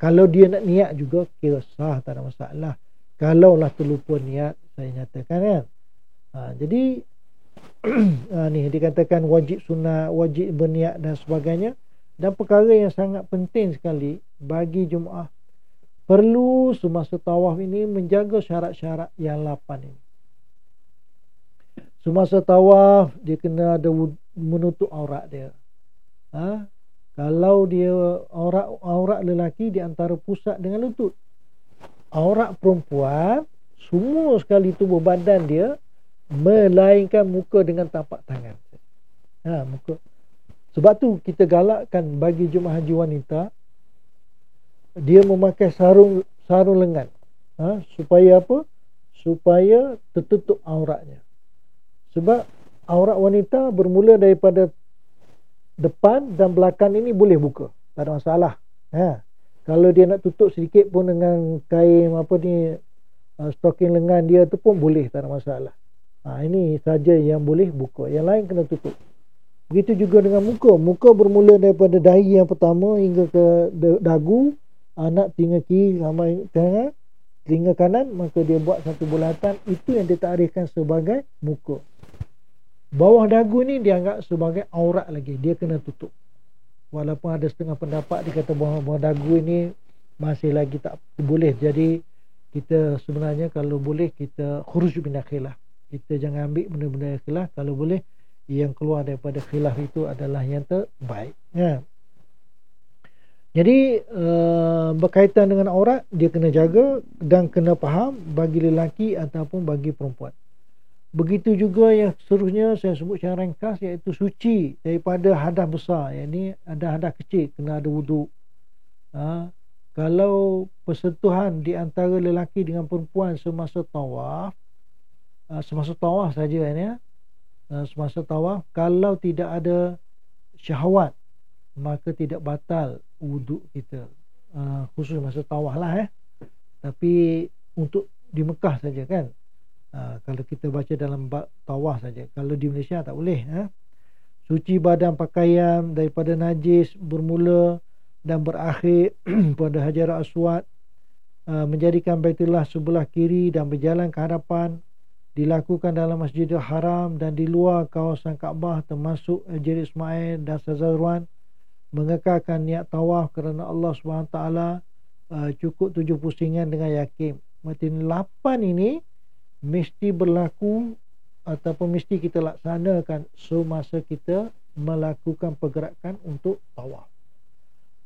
Kalau dia nak niat juga, kira sah, tak ada masalah. Kalaulah terlupa niat, saya nyatakan kan. Jadi ni dikatakan wajib sunat, wajib berniat dan sebagainya. Dan perkara yang sangat penting sekali bagi jemaah, perlu semasa tawaf ini menjaga syarat-syarat yang 8 ini. semasa tawaf dia kena ada menutup aurat dia. Kalau dia aurat lelaki di antara pusat dengan lutut. Aurat perempuan semua sekali tubuh badan dia melainkan muka dengan tapak tangan. Muka. Sebab tu kita galakkan bagi jemaah haji wanita dia memakai sarung lengan. Supaya apa? Supaya tertutup auratnya. Sebab aurat wanita bermula daripada depan dan belakang ini boleh buka. Tak ada masalah. Kalau dia nak tutup sedikit pun dengan kain stocking lengan dia tu pun boleh, tak ada masalah. Ini saja yang boleh buka. Yang lain kena tutup. Begitu juga dengan muka. Muka bermula daripada dahi yang pertama hingga ke dagu, anak telinga kiri sampai telinga kanan, maka dia buat satu bulatan. Itu yang ditakrifkan sebagai muka. Bawah dagu ni dianggap sebagai aurat lagi. Dia kena tutup. Walaupun ada setengah pendapat dia kata bawah dagu ini masih lagi tak boleh. Jadi kita sebenarnya kalau boleh kita khuruj min khilaf. Kita jangan ambil benda-benda khilaf. Kalau boleh yang keluar daripada khilaf itu adalah yang terbaik. Jadi berkaitan dengan aurat dia kena jaga dan kena faham bagi lelaki ataupun bagi perempuan. Begitu juga yang seterusnya saya sebut secara ringkas, iaitu suci daripada hadas besar. Yang ini ada hadas kecil, kena ada wuduk. Kalau persentuhan di antara lelaki dengan perempuan semasa tawaf saja ini, semasa tawaf, kalau tidak ada syahwat maka tidak batal wuduk kita, khusus masa tawaf lah. Tapi untuk di Mekah saja kan. Kalau kita baca dalam bab tawaf saja. Kalau di Malaysia tak boleh. Suci badan pakaian daripada najis bermula dan berakhir pada Hajar Aswad, menjadikan Baitullah sebelah kiri dan berjalan ke hadapan, dilakukan dalam Masjidil Haram dan di luar kawasan Kaabah termasuk Hajar Ismail dan Sazarwan, mengekalkan niat tawaf kerana Allah SWT, cukup 7 pusingan dengan yakin. Berarti 8 ini mesti berlaku ataupun mesti kita laksanakan semasa kita melakukan pergerakan untuk tawaf.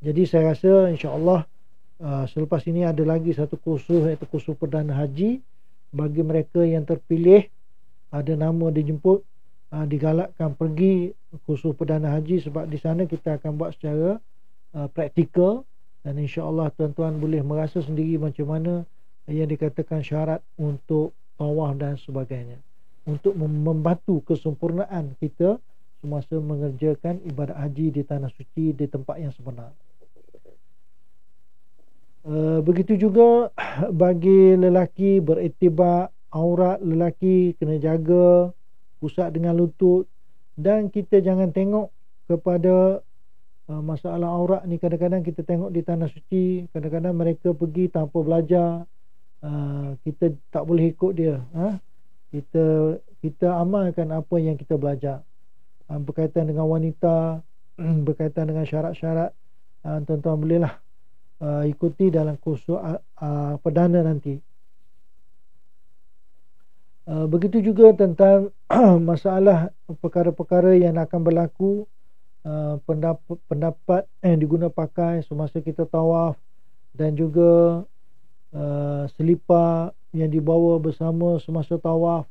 Jadi saya rasa insya-Allah selepas ini ada lagi satu kursus, iaitu kursus Perdana Haji. Bagi mereka yang terpilih, ada nama dijemput, digalakkan pergi kursus Perdana Haji, sebab di sana kita akan buat secara praktikal dan insya-Allah tuan-tuan boleh merasa sendiri macam mana yang dikatakan syarat untuk tawaf dan sebagainya, untuk membantu kesempurnaan kita semasa mengerjakan ibadat haji di tanah suci di tempat yang sebenar. Begitu juga bagi lelaki, beritibak aurat lelaki kena jaga, pusat dengan lutut, dan kita jangan tengok kepada masalah aurat ni. Kadang-kadang kita tengok di tanah suci, kadang-kadang mereka pergi tanpa belajar. Kita tak boleh ikut dia. Kita amalkan apa yang kita belajar. Berkaitan dengan wanita, berkaitan dengan syarat-syarat, tuan-tuan bolehlah ikuti dalam kursus perdana nanti. Begitu juga tentang masalah perkara-perkara yang akan berlaku, pendapat yang diguna pakai semasa kita tawaf, dan juga selipar yang dibawa bersama semasa tawaf.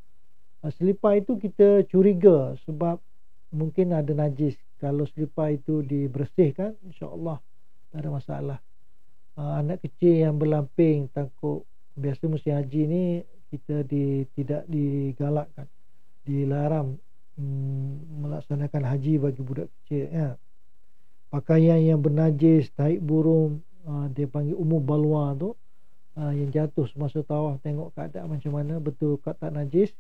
Selipar itu kita curiga sebab mungkin ada najis. Kalau selipar itu dibersihkan, insya-Allah tak ada masalah. Anak kecil yang berlamping takut, biasa musim haji ni kita tidak digalakkan, dilarang melaksanakan haji bagi budak kecil ya. Pakaian yang bernajis, tahi burung, dia panggil umum balwa tu, yang jatuh semasa tawaf, tengok keadaan macam mana, betul ke tak najis.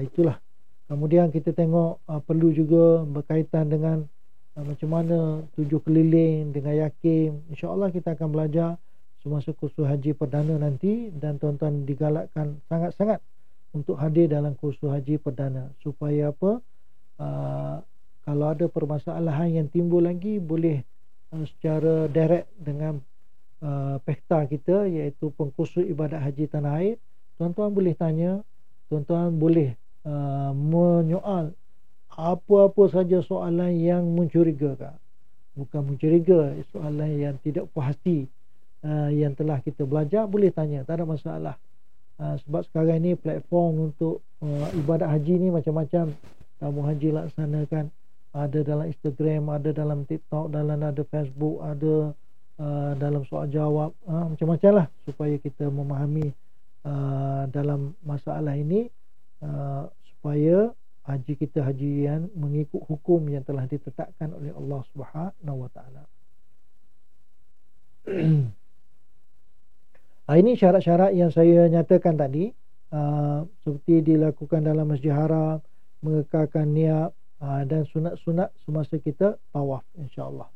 Itulah. Kemudian kita tengok perlu juga berkaitan dengan macam mana 7 keliling dengan yakin. InsyaAllah kita akan belajar semasa kursus haji perdana nanti, dan tuan-tuan digalakkan sangat-sangat untuk hadir dalam kursus haji perdana, supaya apa, kalau ada permasalahan yang timbul lagi, boleh secara direct dengan pekta kita, iaitu pengkursus ibadat haji tanah air. Tuan-tuan boleh tanya, tuan-tuan boleh menyoal apa-apa saja soalan yang mencurigakan. Bukan mencuriga, soalan yang tidak puas hati yang telah kita belajar, boleh tanya, tak ada masalah. Sebab sekarang ini platform untuk ibadat haji ni macam-macam. Kamu haji laksanakan, ada dalam Instagram, ada dalam TikTok, ada Facebook, ada dalam soal jawab, macam-macam lah, supaya kita memahami dalam masalah ini, supaya haji kita haji yang mengikut hukum yang telah ditetapkan oleh Allah Subhanahu Wa Taala. Ini syarat-syarat yang saya nyatakan tadi, seperti dilakukan dalam Masjid Haram, mengekalkan niat, dan sunat-sunat semasa kita tawaf, insya-Allah.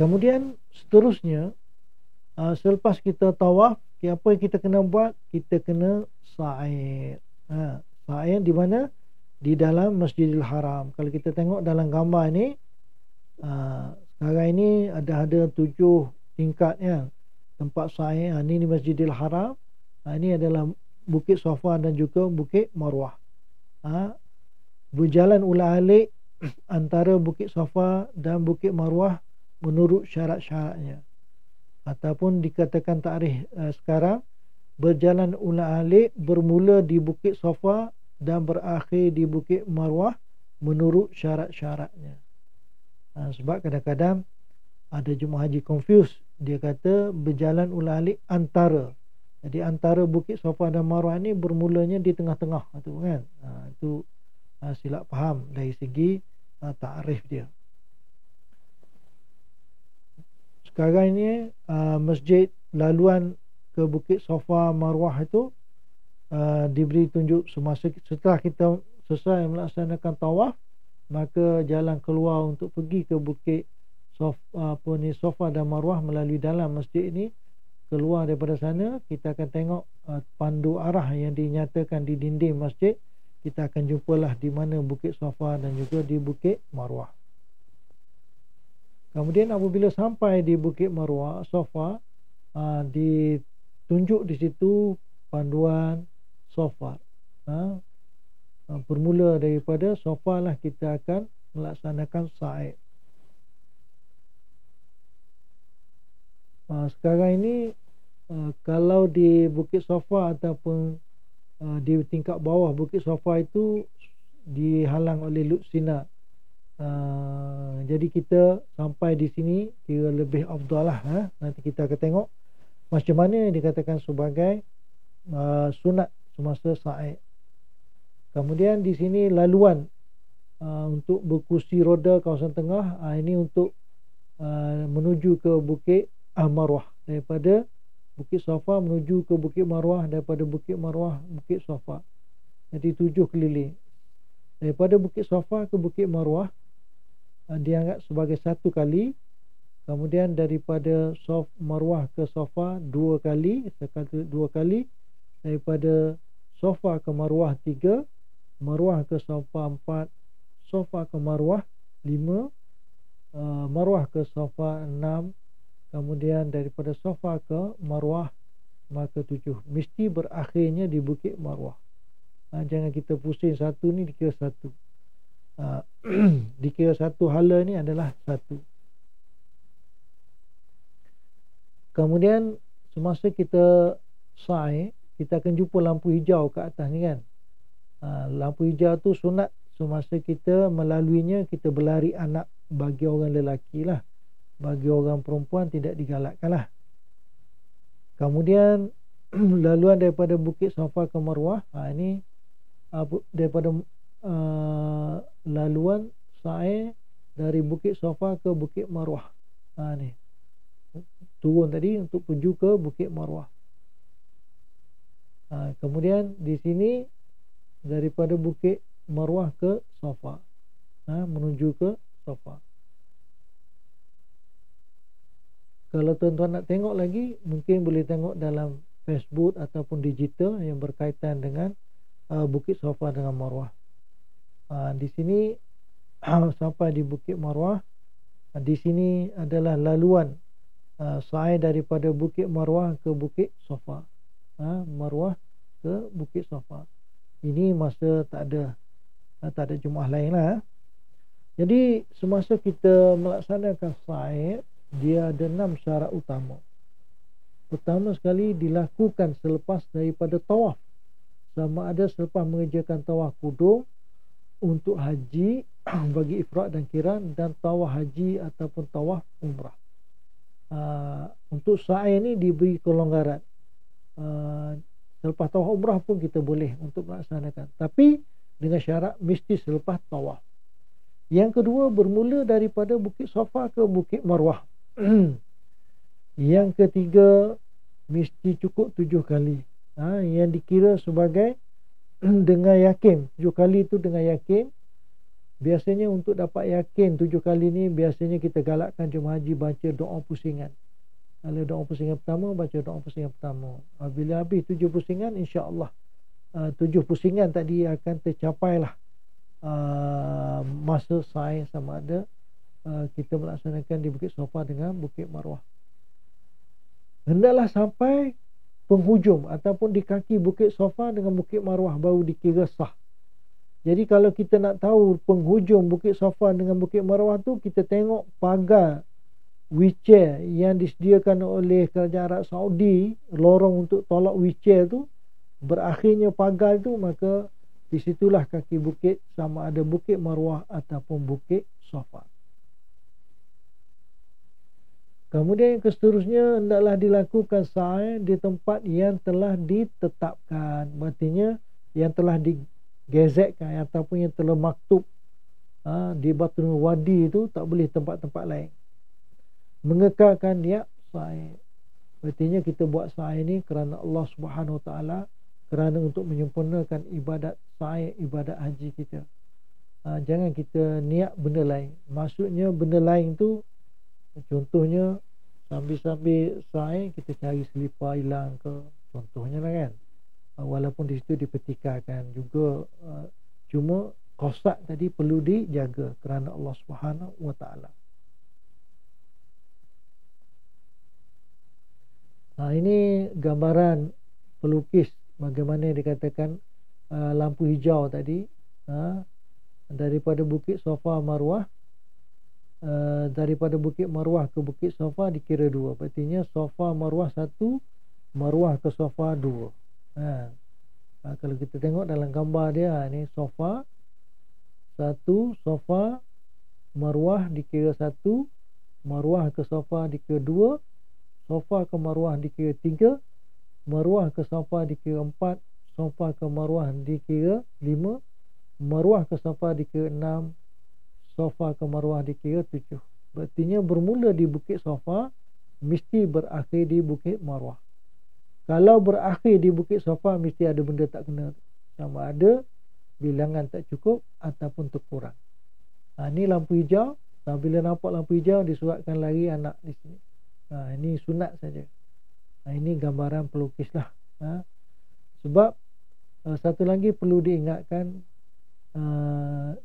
Kemudian seterusnya, selepas kita tawaf, apa yang kita kena buat? Kita kena sa'i. Sa'i di mana? Di dalam Masjidil Haram. Kalau kita tengok dalam gambar ni, sekarang ini ada 7 tingkat ya, tempat sa'i. Ini di Masjidil Haram. Ini adalah Bukit Safa dan juga Bukit Marwah. Berjalan ulang-alik antara Bukit Safa dan Bukit Marwah menurut syarat-syaratnya. Ataupun dikatakan tarikh sekarang, berjalan ulang-alik bermula di Bukit Safa dan berakhir di Bukit Marwah menurut syarat-syaratnya. Sebab kadang-kadang ada jemaah haji confused, dia kata berjalan ulang-alik antara. Jadi antara Bukit Safa dan Marwah ni bermulanya di tengah-tengah tu kan. Itu silap faham dari segi takrif dia. Sekarang ini masjid laluan ke Bukit Safa Marwah itu diberi tunjuk semasa setelah kita selesai melaksanakan tawaf, maka jalan keluar untuk pergi ke Bukit Safa dan Marwah melalui dalam masjid ini. Keluar daripada sana, kita akan tengok pandu arah yang dinyatakan di dinding masjid. Kita akan jumpalah di mana Bukit Safa dan juga di Bukit Marwah. Kemudian apabila sampai di Bukit Marwah, Safa, ditunjuk di situ panduan Safa. Bermula daripada Safa lah kita akan melaksanakan sa'i. Sekarang ini kalau di Bukit Safa ataupun di tingkat bawah Bukit Safa itu dihalang oleh Lut Sina. Jadi kita sampai di sini kira lebih afdal lah. Nanti kita akan tengok macam mana dikatakan sebagai sunat semasa sa'i. Kemudian di sini laluan untuk berkursi roda kawasan tengah, ini untuk menuju ke Bukit Marwah. Daripada Bukit Safa menuju ke Bukit Marwah, daripada Bukit Marwah Bukit Safa. Jadi 7 keliling. Daripada Bukit Safa ke Bukit Marwah dianggap sebagai 1 kali. Kemudian daripada Marwah ke Safa 2 kali, sekali 2 kali. Daripada Safa ke Marwah 3, Marwah ke Safa 4, Safa ke Marwah 5, Marwah ke Safa 6, kemudian daripada Safa ke Marwah maka 7. Mesti berakhirnya di Bukit Marwah. Jangan kita pusing satu ni dikira satu. Dikira satu hala ni adalah satu. Kemudian semasa kita sa'i, kita akan jumpa lampu hijau kat atas ni kan. Lampu hijau tu sunat semasa kita melaluinya, kita berlari anak bagi orang lelaki lah. Bagi orang perempuan tidak digalakkan lah. Kemudian laluan daripada Bukit Safa ke Marwah, ini daripada laluan sa'i dari Bukit Safa ke Bukit Marwah. Ni turun tadi untuk menuju ke Bukit Marwah. Kemudian di sini daripada Bukit Marwah ke Safa, menuju ke Safa. Kalau tuan-tuan nak tengok lagi, mungkin boleh tengok dalam Facebook ataupun digital yang berkaitan dengan Bukit Safa dengan Marwah. Di sini sampai di Bukit Marwah, di sini adalah laluan sa'i daripada Bukit Marwah ke Bukit Safa. Marwah ke Bukit Safa. Ini masa tak ada jemaah lain lah. Jadi semasa kita melaksanakan sa'i, dia ada 6 syarat utama. Pertama sekali dilakukan selepas daripada tawaf, sama ada selepas mengerjakan tawaf qudum untuk haji bagi ifrad dan qiran, dan tawaf haji ataupun tawaf umrah. Untuk sa'i ni diberi kelonggaran. Selepas tawaf umrah pun kita boleh untuk melaksanakan, tapi dengan syarat mesti selepas tawaf. Yang kedua, bermula daripada Bukit Safa ke Bukit Marwah. Yang ketiga, mesti cukup 7 kali. Yang dikira sebagai dengan yakin. 7 kali itu dengan yakin. Biasanya untuk dapat yakin 7 kali ni, biasanya kita galakkan jemaah haji baca doa pusingan. Kalau doa pusingan pertama, baca doa pusingan pertama. Bila habis 7 pusingan, insya-Allah 7 pusingan tadi akan tercapailah masa sa'i, sama ada kita melaksanakan di Bukit Safa dengan Bukit Marwah. Hendaklah sampai penghujung ataupun di kaki Bukit Safa dengan Bukit Marwah baru dikira sah. Jadi kalau kita nak tahu penghujung Bukit Safa dengan Bukit Marwah tu, kita tengok pagar wheelchair yang disediakan oleh Kerajaan Arab Saudi, lorong untuk tolak wheelchair tu, berakhirnya pagar tu, maka di situlah kaki bukit, sama ada Bukit Marwah ataupun Bukit Safa. Kemudian yang seterusnya, hendaklah dilakukan sa'i di tempat yang telah ditetapkan. Artinya yang telah digezetkan ataupun yang telah maktub di Batunul Wadi itu, tak boleh tempat-tempat lain. Mengekalkan niat sa'i. Artinya kita buat sa'i ni kerana Allah Subhanahu Wa Taala, kerana untuk menyempurnakan ibadat sa'i, ibadat haji kita. Jangan kita niat benda lain. Maksudnya benda lain tu, contohnya sambil-sambil sa'i kita cari selipar hilang ke, contohnya lah kan. Walaupun di situ dipetikakan juga, cuma qasad tadi perlu dijaga kerana Allah Subhanahu Wa Taala. Ini gambaran pelukis bagaimana dikatakan lampu hijau tadi, daripada Bukit Safa Marwah, daripada Bukit Marwah ke Bukit Safa dikira 2. Artinya Safa Marwah 1, Marwah ke Safa 2. Kalau kita tengok dalam gambar dia, ni Safa 1, Safa Marwah dikira 1, Marwah ke Safa dikira 2, Safa ke Marwah dikira 3, Marwah ke Safa dikira 4, Safa ke Marwah dikira 5, Marwah ke Safa dikira 6, Safa ke Marwah dikira 7. Berartinya bermula di Bukit Safa, mesti berakhir di Bukit Marwah. Kalau berakhir di Bukit Safa, mesti ada benda tak kena. Sama ada bilangan tak cukup ataupun terkurang. Ini lampu hijau. Bila nampak lampu hijau, disuratkan lari anak di sini. Ini sunat saja. Ini gambaran pelukis lah. Sebab satu lagi perlu diingatkan, 6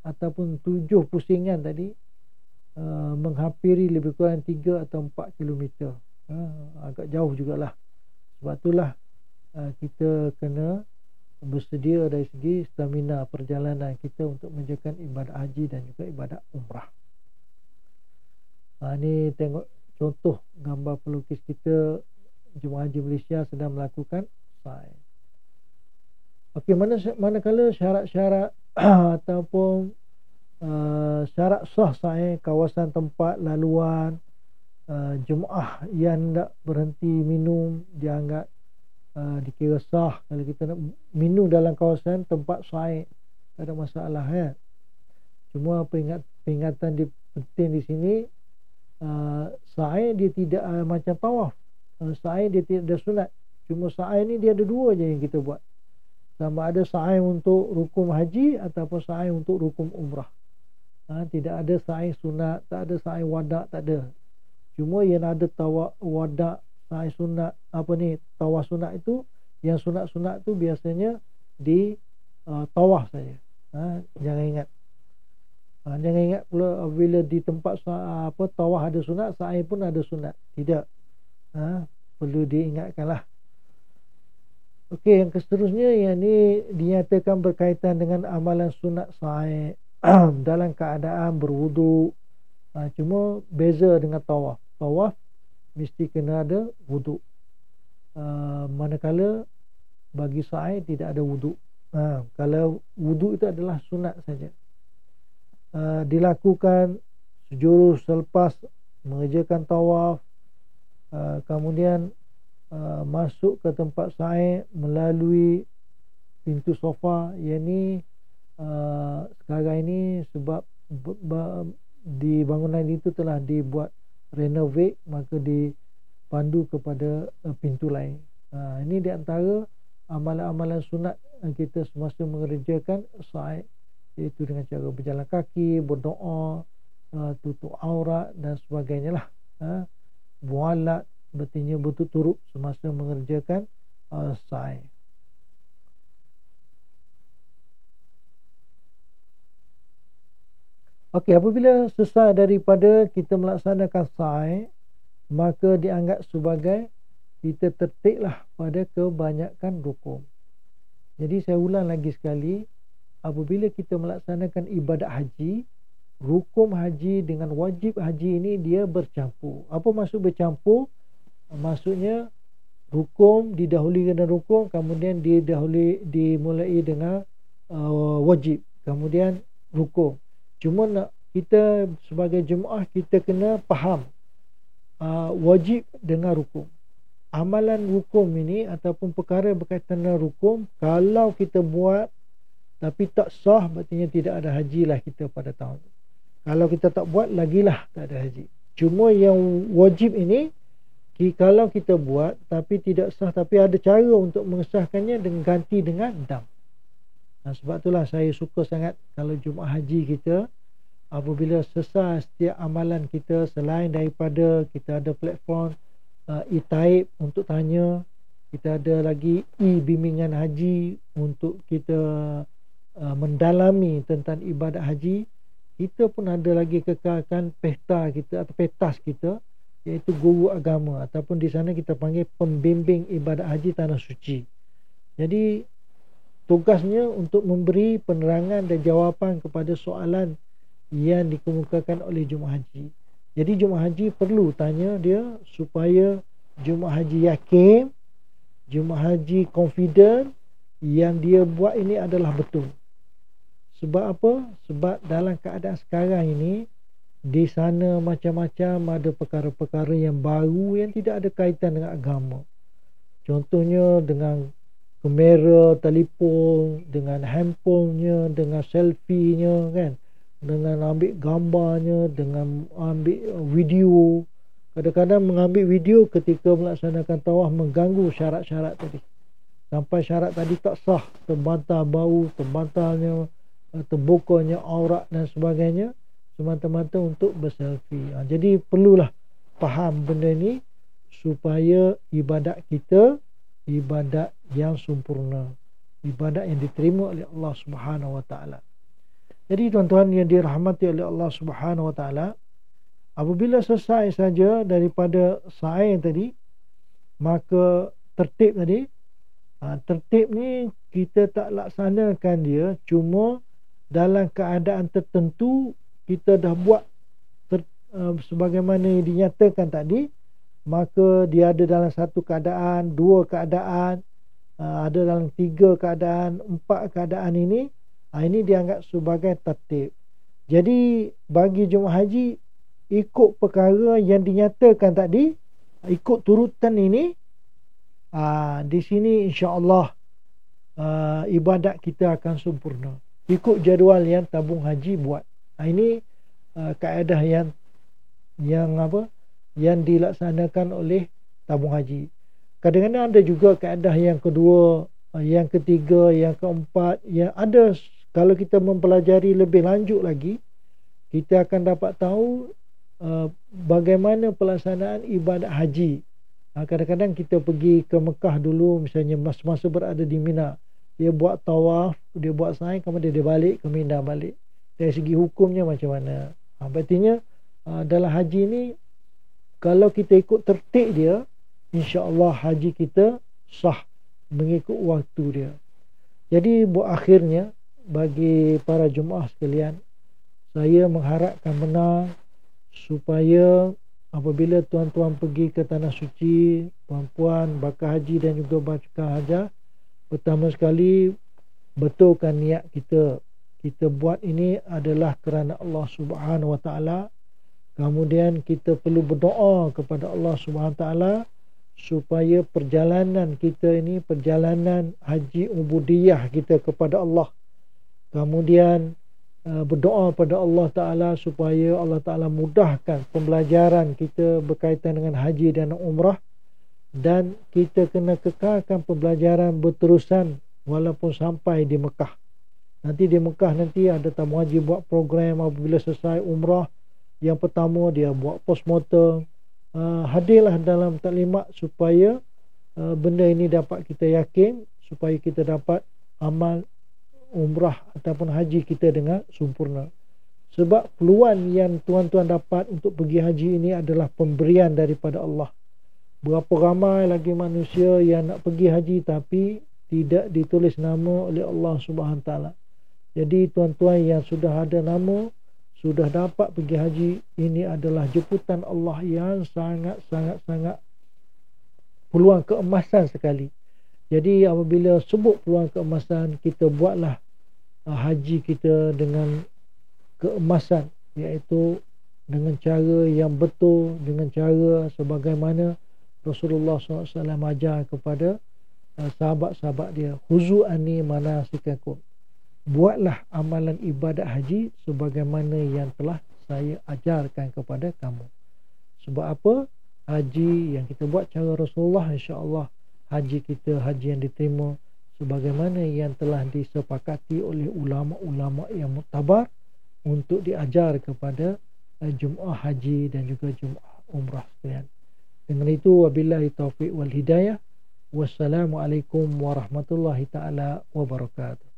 ataupun 7 pusingan tadi menghampiri lebih kurang 3 atau 4 kilometer. Agak jauh jugalah. Sebab itulah kita kena bersedia dari segi stamina perjalanan kita untuk menjalankan ibadat haji dan juga ibadat umrah. Ini tengok contoh gambar pelukis kita, jemaah haji Malaysia sedang melakukan sa'i. Okey, manakala syarat-syarat ataupun syarat sah sa'i, kawasan tempat laluan, jemaah yang tak berhenti minum dianggap dikira sah. Kalau kita nak minum dalam kawasan tempat sa'i, tak ada masalah ya. Cuma peringatan penting di sini, sa'i dia tidak macam tawaf. Sa'i dia tidak ada sunat. Cuma sa'i ni dia ada 2 je yang kita buat. Sama ada sa'i untuk rukun haji ataupun sa'i untuk rukun umrah. Tidak ada sa'i sunat, tak ada sa'i wada', tak ada. Cuma yang ada tawaf wada', sa'i sunat, tawaf sunat itu, yang sunat-sunat tu biasanya di tawaf saja. Jangan ingat. Jangan ingat pula bila di tempat tawaf ada sunat, sa'i pun ada sunat. Tidak. Perlu diingatkanlah. Okey, yang seterusnya yang ni dinyatakan berkaitan dengan amalan sunat sa'i dalam keadaan berwuduk. Cuma beza dengan tawaf. Tawaf mesti kena ada wuduk. Manakala bagi sa'i tidak ada wuduk. Kalau wuduk itu adalah sunat saja. Dilakukan sejurus selepas mengerjakan tawaf, kemudian masuk ke tempat sa'i melalui pintu sofa. Yang ni sekarang ini sebab di bangunan itu telah dibuat renovate, maka dipandu kepada pintu lain. Ini di antara amalan-amalan sunat kita semasa mengerjakan sa'i, iaitu dengan cara berjalan kaki, berdoa, tutup aurat dan sebagainya lah. Mualat, berarti berturut-turut semasa mengerjakan sa'i. Okey, apabila selesai daripada kita melaksanakan sa'i, maka dianggap sebagai kita tertiblah pada kebanyakan rukun. Jadi saya ulang lagi sekali, apabila kita melaksanakan ibadat haji, rukun haji dengan wajib haji ini dia bercampur. Apa maksud bercampur? Maksudnya rukun didahului dengan rukun, kemudian dimulai dengan wajib, kemudian rukun. Cuma kita sebagai jemaah kita kena faham wajib dengan rukun. Amalan rukun ini ataupun perkara berkaitan dengan rukun, kalau kita buat tapi tak sah, berarti tidak ada haji lah kita pada tahun. Kalau kita tak buat, lagilah tak ada haji. Cuma yang wajib ini, kalau kita buat tapi tidak sah, tapi ada cara untuk mengesahkannya dengan ganti dengan dam. Sebab itulah saya suka sangat kalau jemaah haji kita, apabila selesai setiap amalan kita, selain daripada kita ada platform e-taib untuk tanya, kita ada lagi e-bimbingan haji untuk kita mendalami tentang ibadat haji. Kita pun ada lagi kekalkan pesta kita atau petas kita, iaitu guru agama, ataupun di sana kita panggil pembimbing ibadat haji tanah suci. Jadi tugasnya untuk memberi penerangan dan jawapan kepada soalan yang dikemukakan oleh jemaah haji. Jadi jemaah haji perlu tanya dia supaya jemaah haji yakin, jemaah haji confident yang dia buat ini adalah betul. Sebab apa? Sebab dalam keadaan sekarang ini, di sana macam-macam ada perkara-perkara yang baru yang tidak ada kaitan dengan agama. Contohnya dengan kamera, telefon, dengan handphonenya, dengan selfie-nya kan, dengan ambil gambarnya, dengan ambil video. Kadang-kadang mengambil video ketika melaksanakan tawaf mengganggu syarat-syarat tadi. Sampai syarat tadi tak sah, terbantal bau, terbantalnya, terbukanya aurat dan sebagainya, semata-mata untuk berselfie. Jadi perlulah faham benda ni supaya ibadat kita ibadat yang sempurna, ibadat yang diterima oleh Allah Subhanahu Wa Taala. Jadi tuan-tuan yang dirahmati oleh Allah Subhanahu Wa Taala, apabila selesai saja daripada sa'i tadi, maka tertib tadi, tertib ni kita tak laksanakan dia, cuma dalam keadaan tertentu kita dah buat sebagaimana yang dinyatakan tadi, maka dia ada dalam satu keadaan, dua keadaan, ada dalam tiga keadaan, empat keadaan ini. Ini dianggap sebagai tertib. Jadi bagi jemaah haji, ikut perkara yang dinyatakan tadi, ikut turutan ini, di sini insya-Allah ibadat kita akan sempurna. Ikut jadual yang tabung haji buat. Ini kaedah yang dilaksanakan oleh tabung haji. Kadang-kadang ada juga kaedah yang kedua, yang ketiga, yang keempat, yang ada. Kalau kita mempelajari lebih lanjut lagi, kita akan dapat tahu bagaimana pelaksanaan ibadat haji. Kadang-kadang kita pergi ke Mekah dulu, misalnya masa berada di Mina, dia buat tawaf, dia buat sa'i, kemudian dia balik ke Mina balik. Dari segi hukumnya macam mana? Berartinya dalam haji ni, kalau kita ikut tertib dia, insya-Allah haji kita sah. mengikut waktu dia. Jadi buat akhirnya, bagi para jemaah sekalian, saya mengharapkan benar supaya apabila tuan-tuan pergi ke tanah suci, puan-puan bakal haji dan juga bakal hajah, pertama sekali betulkan niat kita. Kita buat ini adalah kerana Allah Subhanahu Wa Taala. Kemudian kita perlu berdoa kepada Allah Subhanahu Wa Taala supaya perjalanan kita ini, perjalanan haji ubudiyah kita kepada Allah. Kemudian berdoa pada Allah Ta'ala supaya Allah Ta'ala mudahkan pembelajaran kita berkaitan dengan haji dan umrah, dan kita kena kekalkan pembelajaran berterusan walaupun sampai di Mekah. Nanti di Mekah nanti ada tamu haji buat program apabila selesai umrah, yang pertama dia buat postmortem. Hadirlah dalam taklimat supaya benda ini dapat kita yakin, supaya kita dapat amal umrah ataupun haji kita dengan sempurna. Sebab peluang yang tuan-tuan dapat untuk pergi haji ini adalah pemberian daripada Allah. Berapa ramai lagi manusia yang nak pergi haji tapi tidak ditulis nama oleh Allah Subhanahu Taala. Jadi tuan-tuan yang sudah ada nama, sudah dapat pergi haji, ini adalah jemputan Allah yang sangat peluang keemasan sekali. Jadi apabila sebut peluang keemasan, kita buatlah haji kita dengan keemasan, iaitu dengan cara yang betul, dengan cara sebagaimana Rasulullah SAW ajar kepada sahabat-sahabat dia. Khuzu anni manasikakum. Buatlah amalan ibadat haji sebagaimana yang telah saya ajarkan kepada kamu. Sebab apa? Haji yang kita buat cara Rasulullah, insya-Allah haji kita haji yang diterima sebagaimana yang telah disepakati oleh ulama-ulama yang muktabar untuk diajar kepada jemaah haji dan juga jemaah umrah sekalian. Dengan itu, wabillahi taufiq wal hidayah. Wassalamualaikum warahmatullahi taala wabarakatuh.